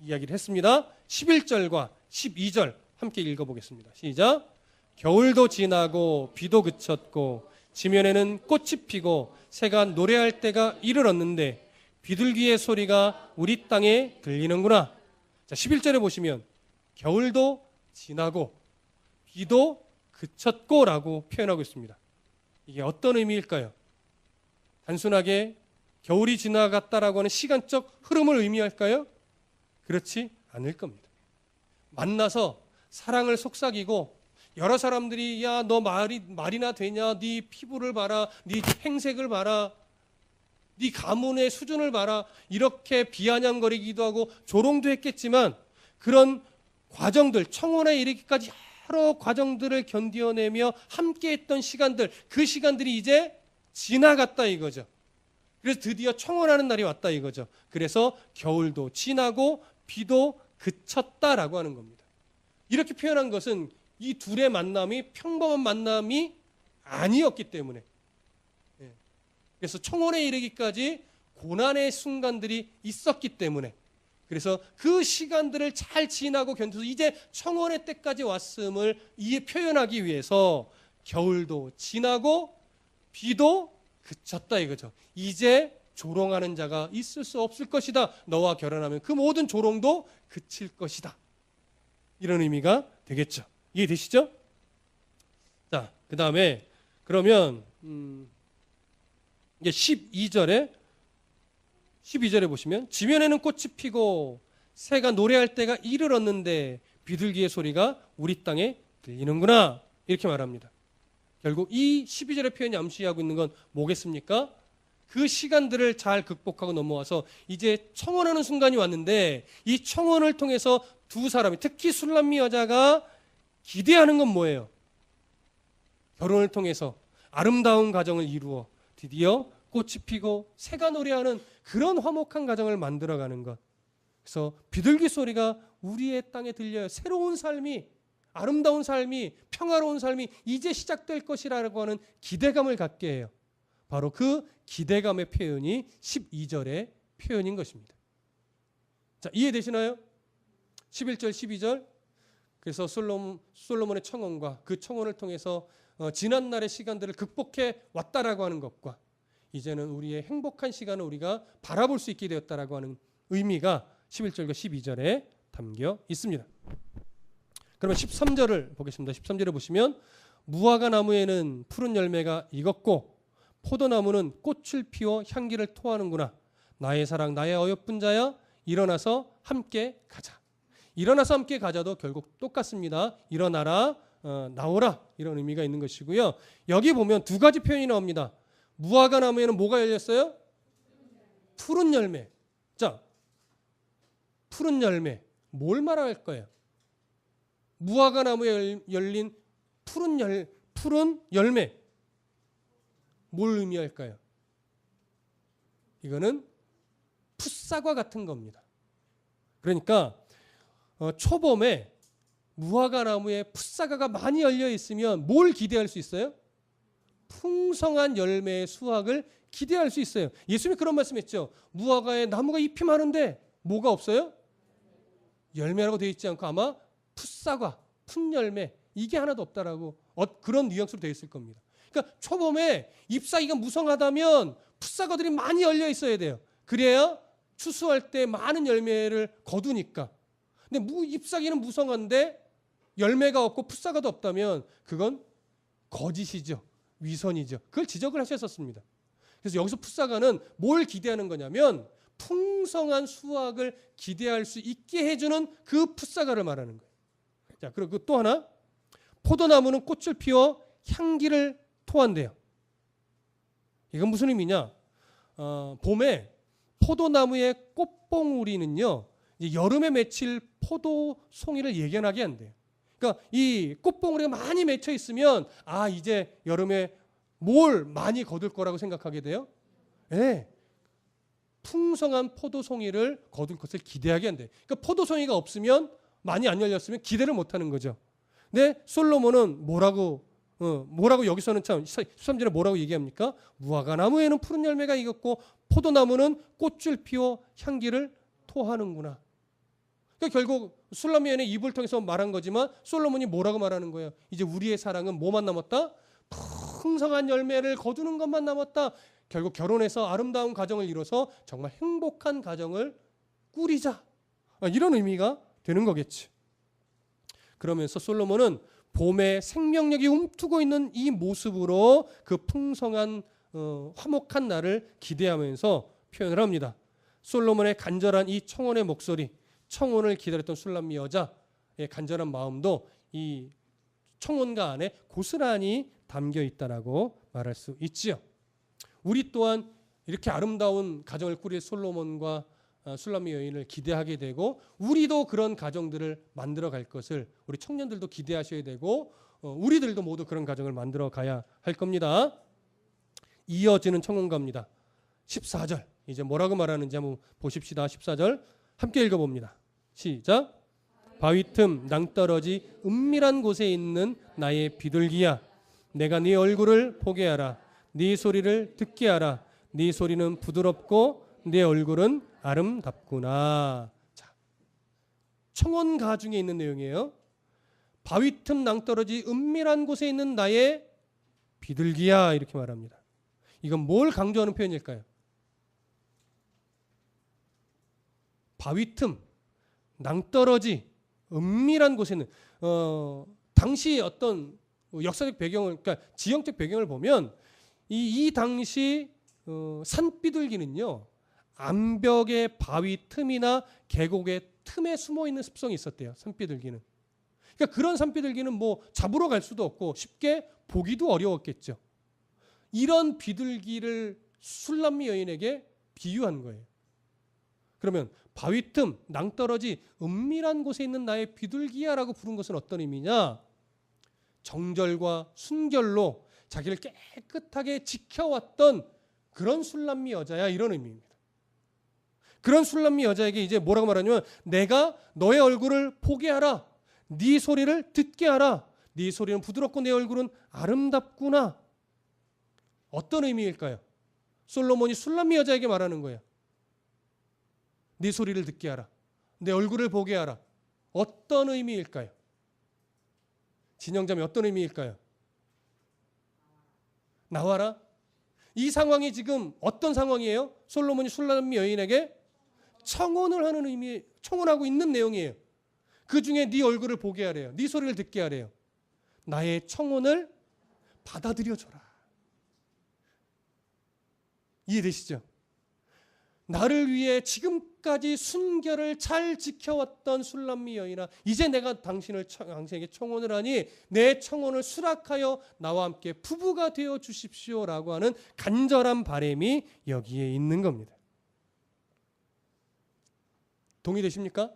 이야기를 했습니다. 11절과 12절 함께 읽어보겠습니다. 시작. 겨울도 지나고 비도 그쳤고 지면에는 꽃이 피고 새가 노래할 때가 이르렀는데 비둘기의 소리가 우리 땅에 들리는구나. 자, 11절에 보시면 겨울도 지나고 비도 그쳤고라고 표현하고 있습니다. 이게 어떤 의미일까요? 단순하게 겨울이 지나갔다라고 하는 시간적 흐름을 의미할까요? 그렇지 않을 겁니다. 만나서 사랑을 속삭이고 여러 사람들이 야, 너 말이나 되냐? 네 피부를 봐라. 네 행색을 봐라. 네 가문의 수준을 봐라. 이렇게 비아냥거리기도 하고 조롱도 했겠지만 그런 과정들, 청혼에 이르기까지 여러 과정들을 견뎌내며 함께했던 시간들, 그 시간들이 이제 지나갔다 이거죠. 그래서 드디어 청혼하는 날이 왔다 이거죠. 그래서 겨울도 지나고 비도 그쳤다라고 하는 겁니다. 이렇게 표현한 것은 이 둘의 만남이 평범한 만남이 아니었기 때문에. 예. 그래서 청혼에 이르기까지 고난의 순간들이 있었기 때문에, 그래서 그 시간들을 잘 지나고 견뎌서 이제 청혼의 때까지 왔음을 표현하기 위해서 겨울도 지나고 비도 그쳤다 이거죠. 이제 조롱하는 자가 있을 수 없을 것이다. 너와 결혼하면 그 모든 조롱도 그칠 것이다. 이런 의미가 되겠죠. 이해되시죠? 자, 그 다음에 그러면 이제 12절에 보시면 지면에는 꽃이 피고 새가 노래할 때가 이르렀는데 비둘기의 소리가 우리 땅에 들리는구나. 이렇게 말합니다. 결국 이 12절의 표현이 암시하고 있는 건 뭐겠습니까? 그 시간들을 잘 극복하고 넘어와서 이제 청혼하는 순간이 왔는데 이 청혼을 통해서 두 사람이, 특히 술람미 여자가 기대하는 건 뭐예요? 결혼을 통해서 아름다운 가정을 이루어 드디어 꽃이 피고 새가 노래하는 그런 화목한 가정을 만들어가는 것. 그래서 비둘기 소리가 우리의 땅에 들려요. 새로운 삶이, 아름다운 삶이, 평화로운 삶이 이제 시작될 것이라고 하는 기대감을 갖게 해요. 바로 그 기대감의 표현이 12절의 표현인 것입니다. 자, 이해되시나요? 11절, 12절. 그래서 솔로몬의 청혼과 그 청혼을 통해서 지난 날의 시간들을 극복해 왔다라고 하는 것과 이제는 우리의 행복한 시간을 우리가 바라볼 수 있게 되었다라고 하는 의미가 11절과 12절에 담겨 있습니다. 그러면 13절을 보겠습니다. 13절에 보시면 무화과 나무에는 푸른 열매가 익었고 포도나무는 꽃을 피워 향기를 토하는구나. 나의 사랑, 나의 어여쁜 자야, 일어나서 함께 가자. 일어나서 함께 가자도 결국 똑같습니다. 일어나라, 나오라, 이런 의미가 있는 것이고요. 여기 보면 두 가지 표현이 나옵니다. 무화과 나무에는 뭐가 열렸어요? 푸른 열매. 자, 푸른 열매. 뭘 말할 거예요? 무화과 나무에 열린 푸른 열매. 뭘 의미할까요? 이거는 풋사과 같은 겁니다. 그러니까 초봄에 무화과 나무에 풋사과가 많이 열려 있으면 뭘 기대할 수 있어요? 풍성한 열매의 수확을 기대할 수 있어요. 예수님이 그런 말씀했죠. 무화과에 나무가 잎이 많은데 뭐가 없어요? 열매라고 되어 있지 않고 아마 풋사과, 풋열매 이게 하나도 없다라고 그런 뉘앙스로 되어 있을 겁니다. 그러니까 초봄에 잎사귀가 무성하다면 풋사과들이 많이 열려 있어야 돼요. 그래야 추수할 때 많은 열매를 거두니까. 근데 잎사귀는 무성한데 열매가 없고 풋사과도 없다면 그건 거짓이죠. 위선이죠. 그걸 지적을 하셨었습니다. 그래서 여기서 풋사과는 뭘 기대하는 거냐면 풍성한 수확을 기대할 수 있게 해주는 그 풋사과를 말하는 거예요. 자, 그리고 또 하나, 포도나무는 꽃을 피워 향기를 토한대요. 이건 무슨 의미냐? 봄에 포도나무의 꽃봉우리는요, 여름에 맺힐 포도 송이를 예견하게 한대요. 그러니까 이 꽃봉우리가 많이 맺혀 있으면 이제 여름에 뭘 많이 거둘 거라고 생각하게 돼요. 네. 풍성한 포도송이를 거둘 것을 기대하게 한대요. 그러니까 포도송이가 없으면, 많이 안 열렸으면 기대를 못하는 거죠. 근데 솔로몬은 뭐라고 여기서는 참 13절에 뭐라고 얘기합니까? 무화과 나무에는 푸른 열매가 익었고 포도나무는 꽃을 피워 향기를 토하는구나. 그러니까 결국 술라미엘의 입을 통해서 말한 거지만 솔로몬이 뭐라고 말하는 거예요? 이제 우리의 사랑은 뭐만 남았다? 풍성한 열매를 거두는 것만 남았다. 결국 결혼해서 아름다운 가정을 이뤄서 정말 행복한 가정을 꾸리자. 이런 의미가 되는 거겠지. 그러면서 솔로몬은 봄에 생명력이 움트고 있는 이 모습으로 그 풍성한 화목한 날을 기대하면서 표현을 합니다. 솔로몬의 간절한 이 청혼의 목소리, 청혼을 기다렸던 술람미 여자의 간절한 마음도 이 청혼가 안에 고스란히 담겨 있다라고 말할 수 있지요. 우리 또한 이렇게 아름다운 가정을 꾸릴 솔로몬과 술람미 여인을 기대하게 되고 우리도 그런 가정들을 만들어 갈 것을 우리 청년들도 기대하셔야 되고 우리들도 모두 그런 가정을 만들어 가야 할 겁니다. 이어지는 청혼가입니다. 14절 이제 뭐라고 말하는지 한번 보십시다. 14절 함께 읽어봅니다. 시작. 바위 틈 낭떠러지 은밀한 곳에 있는 나의 비둘기야, 내가 네 얼굴을 보게 하라. 네 소리를 듣게 하라. 네 소리는 부드럽고 네 얼굴은 아름답구나. 자, 청혼가 중에 있는 내용이에요. 바위 틈 낭떠러지 은밀한 곳에 있는 나의 비둘기야, 이렇게 말합니다. 이건 뭘 강조하는 표현일까요? 바위 틈, 낭떠러지, 은밀한 곳에 있는 당시 어떤 역사적 배경을, 그러니까 지형적 배경을 보면 이 당시 산비둘기는요, 암벽의 바위 틈이나 계곡의 틈에 숨어 있는 습성이 있었대요. 산비둘기는. 그러니까 그런 산비둘기는 뭐 잡으러 갈 수도 없고 쉽게 보기도 어려웠겠죠. 이런 비둘기를 술람미 여인에게 비유한 거예요. 그러면 바위 틈, 낭떠러지, 은밀한 곳에 있는 나의 비둘기야라고 부른 것은 어떤 의미냐? 정절과 순결로 자기를 깨끗하게 지켜왔던 그런 술람미 여자야, 이런 의미입니다. 그런 술람미 여자에게 이제 뭐라고 말하냐면 내가 너의 얼굴을 보게 하라. 네 소리를 듣게 하라. 네 소리는 부드럽고 내 얼굴은 아름답구나. 어떤 의미일까요? 솔로몬이 술람미 여자에게 말하는 거예요. 네 소리를 듣게 하라. 내 얼굴을 보게 하라. 어떤 의미일까요? 진영자매, 어떤 의미일까요? 나와라. 이 상황이 지금 어떤 상황이에요? 솔로몬이 술람미 여인에게 청혼을 하는 의미, 청혼하고 있는 내용이에요. 그 중에 네 얼굴을 보게 하래요. 네 소리를 듣게 하래요. 나의 청혼을 받아들여줘라. 이해되시죠? 나를 위해 지금까지 순결을 잘 지켜왔던 술람미 여인아, 이제 내가 당신에게 청혼을 하니 내 청혼을 수락하여 나와 함께 부부가 되어 주십시오라고 하는 간절한 바람이 여기에 있는 겁니다. 동의되십니까?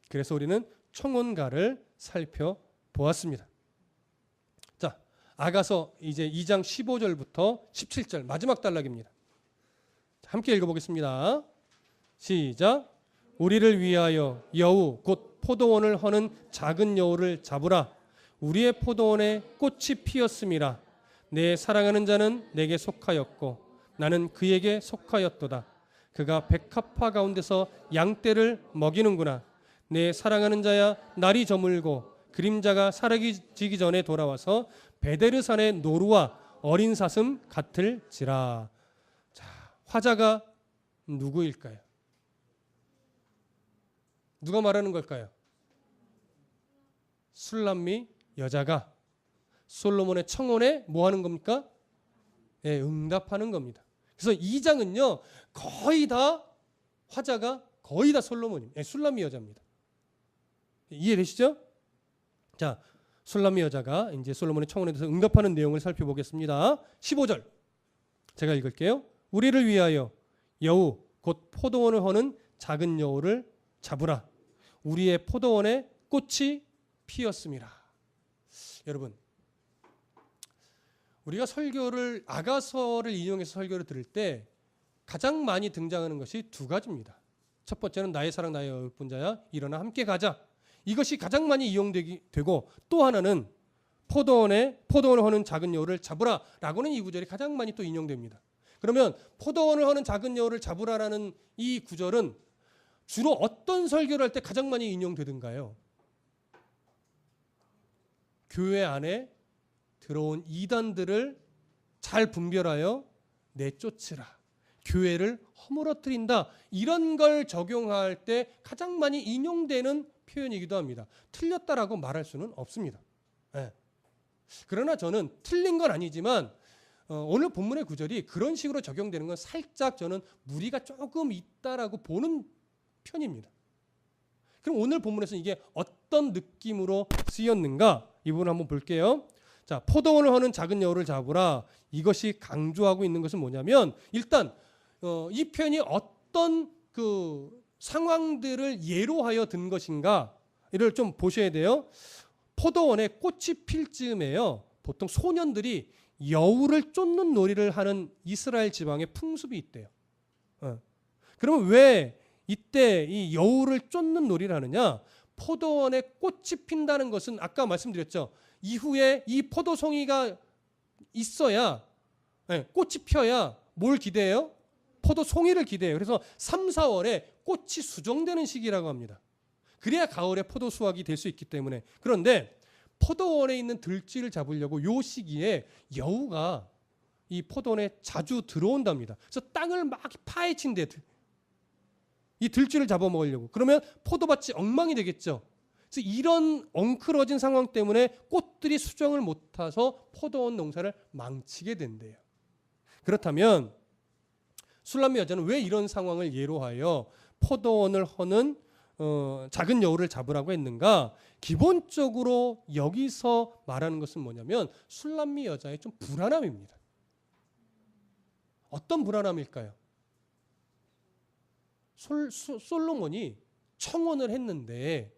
그래서 우리는 청혼가를 살펴보았습니다. 자, 아가서 이제 2장 15절부터 17절 마지막 단락입니다. 함께 읽어보겠습니다. 시작. 우리를 위하여 여우 곧 포도원을 허는 작은 여우를 잡으라. 우리의 포도원에 꽃이 피었음이라. 내 사랑하는 자는 내게 속하였고 나는 그에게 속하였도다. 그가 백합화 가운데서 양떼를 먹이는구나. 내 사랑하는 자야, 날이 저물고 그림자가 사라지기 전에 돌아와서 베데르산의 노루와 어린 사슴 같을지라. 자, 화자가 누구일까요? 누가 말하는 걸까요? 술람미 여자가 솔로몬의 청혼에 뭐 하는 겁니까? 네, 응답하는 겁니다. 그래서 2장은요, 거의 다 화자가 거의 다 솔로몬입니다. 네, 술람미 여자입니다. 이해되시죠? 자, 술람미 여자가 이제 솔로몬의 청혼에 대해서 응답하는 내용을 살펴보겠습니다. 15절 제가 읽을게요. 우리를 위하여 여우 곧 포도원을 허는 작은 여우를 잡으라. 우리의 포도원에 꽃이 피었음이라. 여러분, 우리가 설교를 아가서를 인용해서 설교를 들을 때 가장 많이 등장하는 것이 두 가지입니다. 첫 번째는 나의 사랑 나의 여분자야 일어나 함께 가자. 이것이 가장 많이 이용되고, 또 하나는 포도원을 허는 작은 여우를 잡으라라고는 이 구절이 가장 많이 또 인용됩니다. 그러면 포도원을 허는 작은 여우를 잡으라라는 이 구절은 주로 어떤 설교를 할 때 가장 많이 인용되던가요? 교회 안에 들어온 이단들을 잘 분별하여 내쫓으라. 교회를 허물어뜨린다. 이런 걸 적용할 때 가장 많이 인용되는 표현이기도 합니다. 틀렸다라고 말할 수는 없습니다. 네. 그러나 저는 틀린 건 아니지만 오늘 본문의 구절이 그런 식으로 적용되는 건 살짝 저는 무리가 조금 있다라고 보는 편입니다. 그럼 오늘 본문에서 이게 어떤 느낌으로 쓰였는가? 이 부분 한번 볼게요. 자, 포도원을 허는 작은 여우를 잡으라. 이것이 강조하고 있는 것은 뭐냐면, 일단 이 표현이 어떤 그 상황들을 예로 하여 든 것인가 이를 좀 보셔야 돼요. 포도원에 꽃이 필 즈음에요, 보통 소년들이 여우를 쫓는 놀이를 하는 이스라엘 지방의 풍습이 있대요. 그러면 왜 이때 이 여우를 쫓는 놀이를 하느냐? 포도원에 꽃이 핀다는 것은 아까 말씀드렸죠. 이후에 이 포도송이가 있어야, 꽃이 펴야 뭘 기대해요? 포도 송이를 기대해요. 그래서 3, 4월에 꽃이 수정되는 시기라고 합니다. 그래야 가을에 포도 수확이 될 수 있기 때문에. 그런데 포도원에 있는 들쥐를 잡으려고 요 시기에 여우가 이 포도원에 자주 들어온답니다. 그래서 땅을 막 파헤친대. 이 들쥐를 잡아먹으려고. 그러면 포도밭이 엉망이 되겠죠. 그래서 이런 엉클어진 상황 때문에 꽃들이 수정을 못해서 포도원 농사를 망치게 된대요. 그렇다면 술람미 여자는 왜 이런 상황을 예로하여 포도원을 허는 작은 여우를 잡으라고 했는가? 기본적으로 여기서 말하는 것은 뭐냐면 술람미 여자의 좀 불안함입니다. 어떤 불안함일까요? 솔로몬이 청혼을 했는데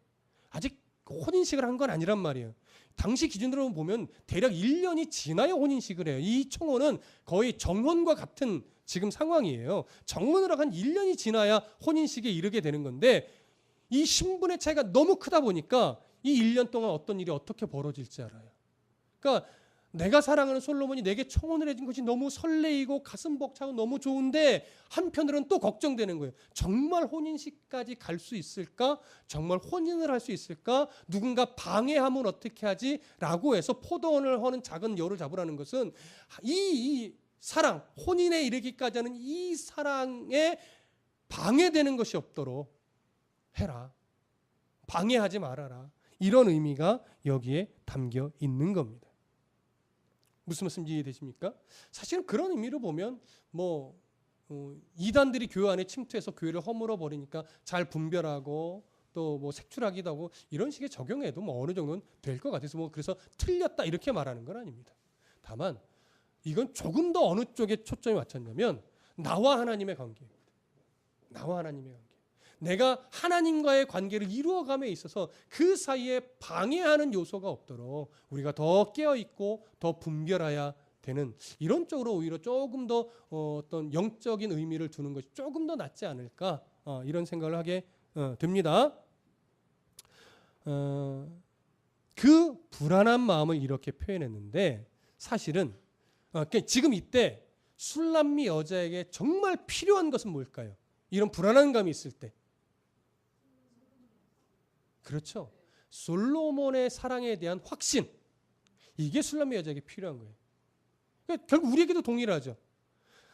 아직 혼인식을 한 건 아니란 말이에요. 당시 기준으로 보면 대략 1년이 지나야 혼인식을 해요. 이 청혼은 거의 정혼과 같은 지금 상황이에요. 정혼을 하고 한 1년이 지나야 혼인식에 이르게 되는 건데 이 신분의 차이가 너무 크다 보니까 이 1년 동안 어떤 일이 어떻게 벌어질지 알아요. 그러니까 내가 사랑하는 솔로몬이 내게 청혼을 해준 것이 너무 설레이고 가슴 벅차고 너무 좋은데 한편으로는 또 걱정되는 거예요. 정말 혼인식까지 갈 수 있을까? 정말 혼인을 할 수 있을까? 누군가 방해하면 어떻게 하지? 라고 해서 포도원을 허는 작은 여우를 잡으라는 것은 이 사랑, 혼인에 이르기까지 하는 이 사랑에 방해되는 것이 없도록 해라. 방해하지 말아라. 이런 의미가 여기에 담겨 있는 겁니다. 무슨 말씀인지 이해되십니까? 사실은 그런 의미로 보면 이단들이 교회 안에 침투해서 교회를 허물어 버리니까 잘 분별하고 또 색출하기도 하고 이런 식의 적용해도 어느 정도는 될 것 같아서 그래서 틀렸다 이렇게 말하는 건 아닙니다. 다만 이건 조금 더 어느 쪽에 초점이 맞췄냐면 나와 하나님의 관계입니다. 나와 하나님의 관계. 내가 하나님과의 관계를 이루어감에 있어서 그 사이에 방해하는 요소가 없도록 우리가 더 깨어있고 더 분별해야 되는 이런 쪽으로 오히려 조금 더 어떤 영적인 의미를 두는 것이 조금 더 낫지 않을까 이런 생각을 하게 됩니다. 그 불안한 마음을 이렇게 표현했는데 사실은 지금 이때 술람미 여자에게 정말 필요한 것은 뭘까요? 이런 불안한 감이 있을 때. 그렇죠. 솔로몬의 사랑에 대한 확신. 이게 술람미 여자에게 필요한 거예요. 그러니까 결국 우리에게도 동일하죠.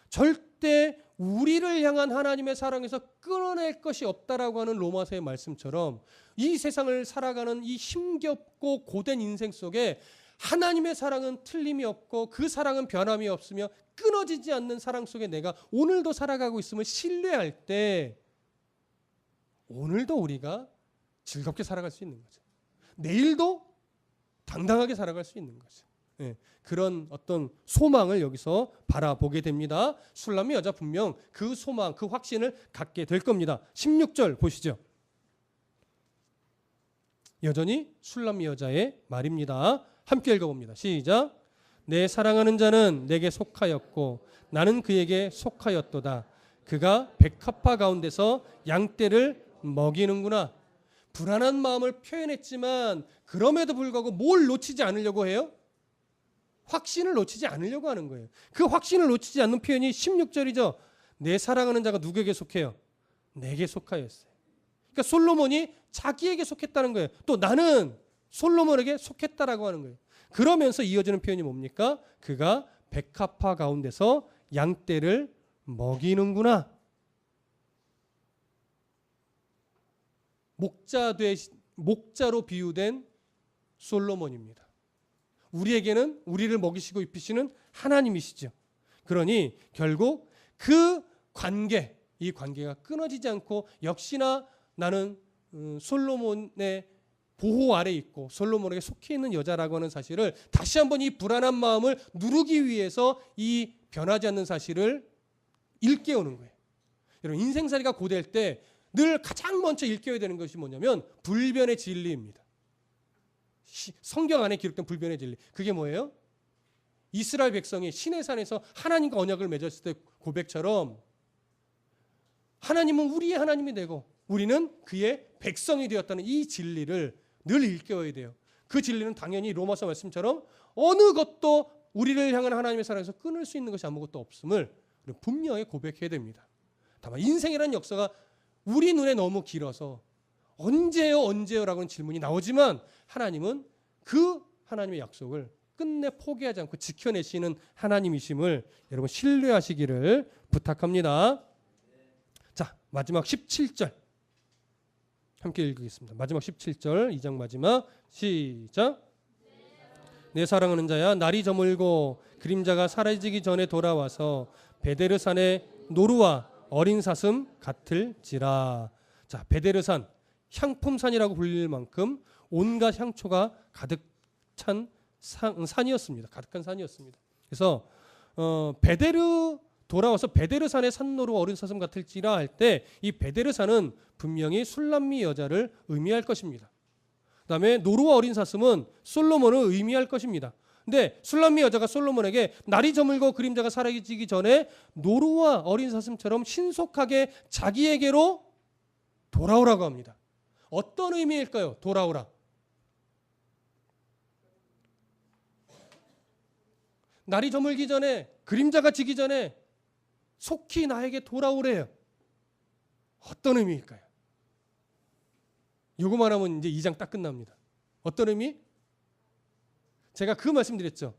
절대 우리를 향한 하나님의 사랑에서 끊어낼 것이 없다라고 하는 로마서의 말씀처럼 이 세상을 살아가는 이 힘겹고 고된 인생 속에 하나님의 사랑은 틀림이 없고 그 사랑은 변함이 없으며 끊어지지 않는 사랑 속에 내가 오늘도 살아가고 있음을 신뢰할 때 오늘도 우리가 즐겁게 살아갈 수 있는 거죠. 내일도 당당하게 살아갈 수 있는 거죠. 그런 어떤 소망을 여기서 바라보게 됩니다. 술람미 여자 분명 그 소망, 그 확신을 갖게 될 겁니다. 16절 보시죠. 여전히 술람미 여자의 말입니다. 함께 읽어봅니다. 시작. 내 사랑하는 자는 내게 속하였고 나는 그에게 속하였도다. 그가 백합화 가운데서 양떼를 먹이는구나. 불안한 마음을 표현했지만 그럼에도 불구하고 뭘 놓치지 않으려고 해요? 확신을 놓치지 않으려고 하는 거예요. 그 확신을 놓치지 않는 표현이 16절이죠. 내 사랑하는 자가 누구에게 속해요? 내게 속하였어요. 그러니까 솔로몬이 자기에게 속했다는 거예요. 또 나는 솔로몬에게 속했다라고 하는 거예요. 그러면서 이어지는 표현이 뭡니까? 그가 백합화 가운데서 양떼를 먹이는구나. 목자로 비유된 솔로몬입니다. 우리에게는 우리를 먹이시고 입히시는 하나님이시죠. 그러니 결국 그 관계, 이 관계가 끊어지지 않고 역시나 나는 솔로몬의 보호 아래 있고 솔로몬에게 속해 있는 여자라고 하는 사실을 다시 한번 이 불안한 마음을 누르기 위해서 이 변하지 않는 사실을 일깨우는 거예요. 여러분 인생살이가 고될 때 늘 가장 먼저 일깨워야 되는 것이 뭐냐면 불변의 진리입니다. 성경 안에 기록된 불변의 진리. 그게 뭐예요? 이스라엘 백성이 시내산에서 하나님과 언약을 맺었을 때 고백처럼 하나님은 우리의 하나님이 되고 우리는 그의 백성이 되었다는 이 진리를 늘 일깨워야 돼요. 그 진리는 당연히 로마서 말씀처럼 어느 것도 우리를 향한 하나님의 사랑에서 끊을 수 있는 것이 아무것도 없음을 분명히 고백해야 됩니다. 다만 인생이라는 역사가 우리 눈에 너무 길어서 언제요 라고는 질문이 나오지만 하나님은 그 하나님의 약속을 끝내 포기하지 않고 지켜내시는 하나님이심을 여러분 신뢰하시기를 부탁합니다. 자, 마지막 17절 함께 읽겠습니다. 마지막 17절 2장 마지막 시작. 내 사랑하는 자야 날이 저물고 그림자가 사라지기 전에 돌아와서 베데르산의 노루와 어린 사슴 같을지라. 자, 베데르산 향품산이라고 불릴 만큼 온갖 향초가 가득 찬 산이었습니다. 가득한 산이었습니다. 그래서 돌아와서 베데르산의 산노루 어린 사슴 같을지라 할 때 이 베데르산은 분명히 술람미 여자를 의미할 것입니다. 그다음에 노루와 어린 사슴은 솔로몬을 의미할 것입니다. 근데 술람미 여자가 솔로몬에게 날이 저물고 그림자가 사라지기 전에 노루와 어린 사슴처럼 신속하게 자기에게로 돌아오라고 합니다. 어떤 의미일까요? 돌아오라. 날이 저물기 전에 그림자가 지기 전에 속히 나에게 돌아오래요. 어떤 의미일까요? 요거만 하면 이제 2장 딱 끝납니다. 어떤 의미? 제가 그 말씀드렸죠.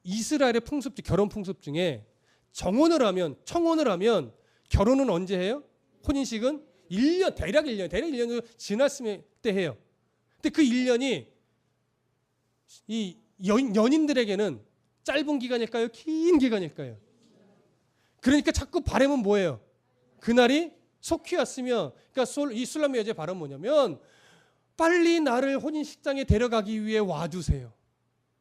이스라엘의 풍습, 결혼 풍습 중에 청혼을 하면 결혼은 언제 해요? 혼인식은 1년, 대략 1년 지났을 때 해요. 근데 그 1년이 이 연인들에게는 짧은 기간일까요? 긴 기간일까요? 그러니까 자꾸 바람은 뭐예요? 그날이 속히 왔으면, 그러니까 이 술람미 여자의 바람은 뭐냐면 빨리 나를 혼인식장에 데려가기 위해 와주세요.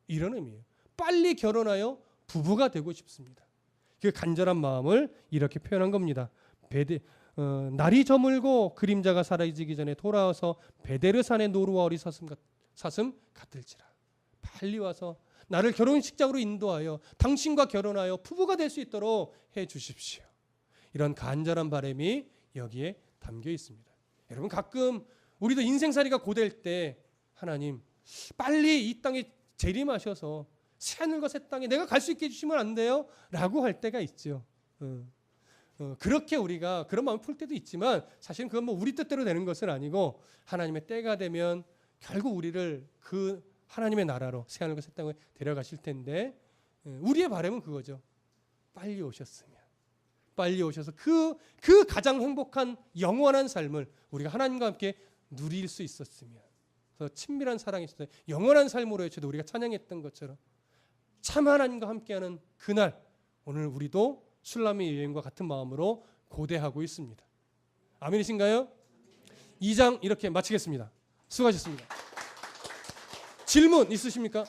이런 의미예요. 빨리 결혼하여 부부가 되고 싶습니다. 그 간절한 마음을 이렇게 표현한 겁니다. 날이 저물고 그림자가 사라지기 전에 돌아와서 베데르산의 노루와 어린 사슴 같을지라. 빨리 와서 나를 결혼식장으로 인도하여 당신과 결혼하여 부부가 될 수 있도록 해 주십시오. 이런 간절한 바람이 여기에 담겨 있습니다. 여러분 가끔 우리도 인생살이가 고될 때 하나님 빨리 이 땅에 재림하셔서 새하늘과 새 땅에 내가 갈 수 있게 해주시면 안 돼요? 라고 할 때가 있죠. 그렇게 우리가 그런 마음을 풀 때도 있지만 사실은 그건 뭐 우리 뜻대로 되는 것은 아니고 하나님의 때가 되면 결국 우리를 그 하나님의 나라로 새하늘과 새 땅에 데려가실 텐데 우리의 바람은 그거죠. 빨리 오셨으면, 빨리 오셔서 그 가장 행복한 영원한 삶을 우리가 하나님과 함께 누릴 수 있었으면, 그래서 친밀한 사랑이 있었어요. 영원한 삶으로 외쳐도 우리가 찬양했던 것처럼 참 하나님과 함께하는 그날, 오늘 우리도 술람미 여인과 같은 마음으로 고대하고 있습니다. 아멘이신가요? 2장 이렇게 마치겠습니다. 수고하셨습니다. 질문 있으십니까?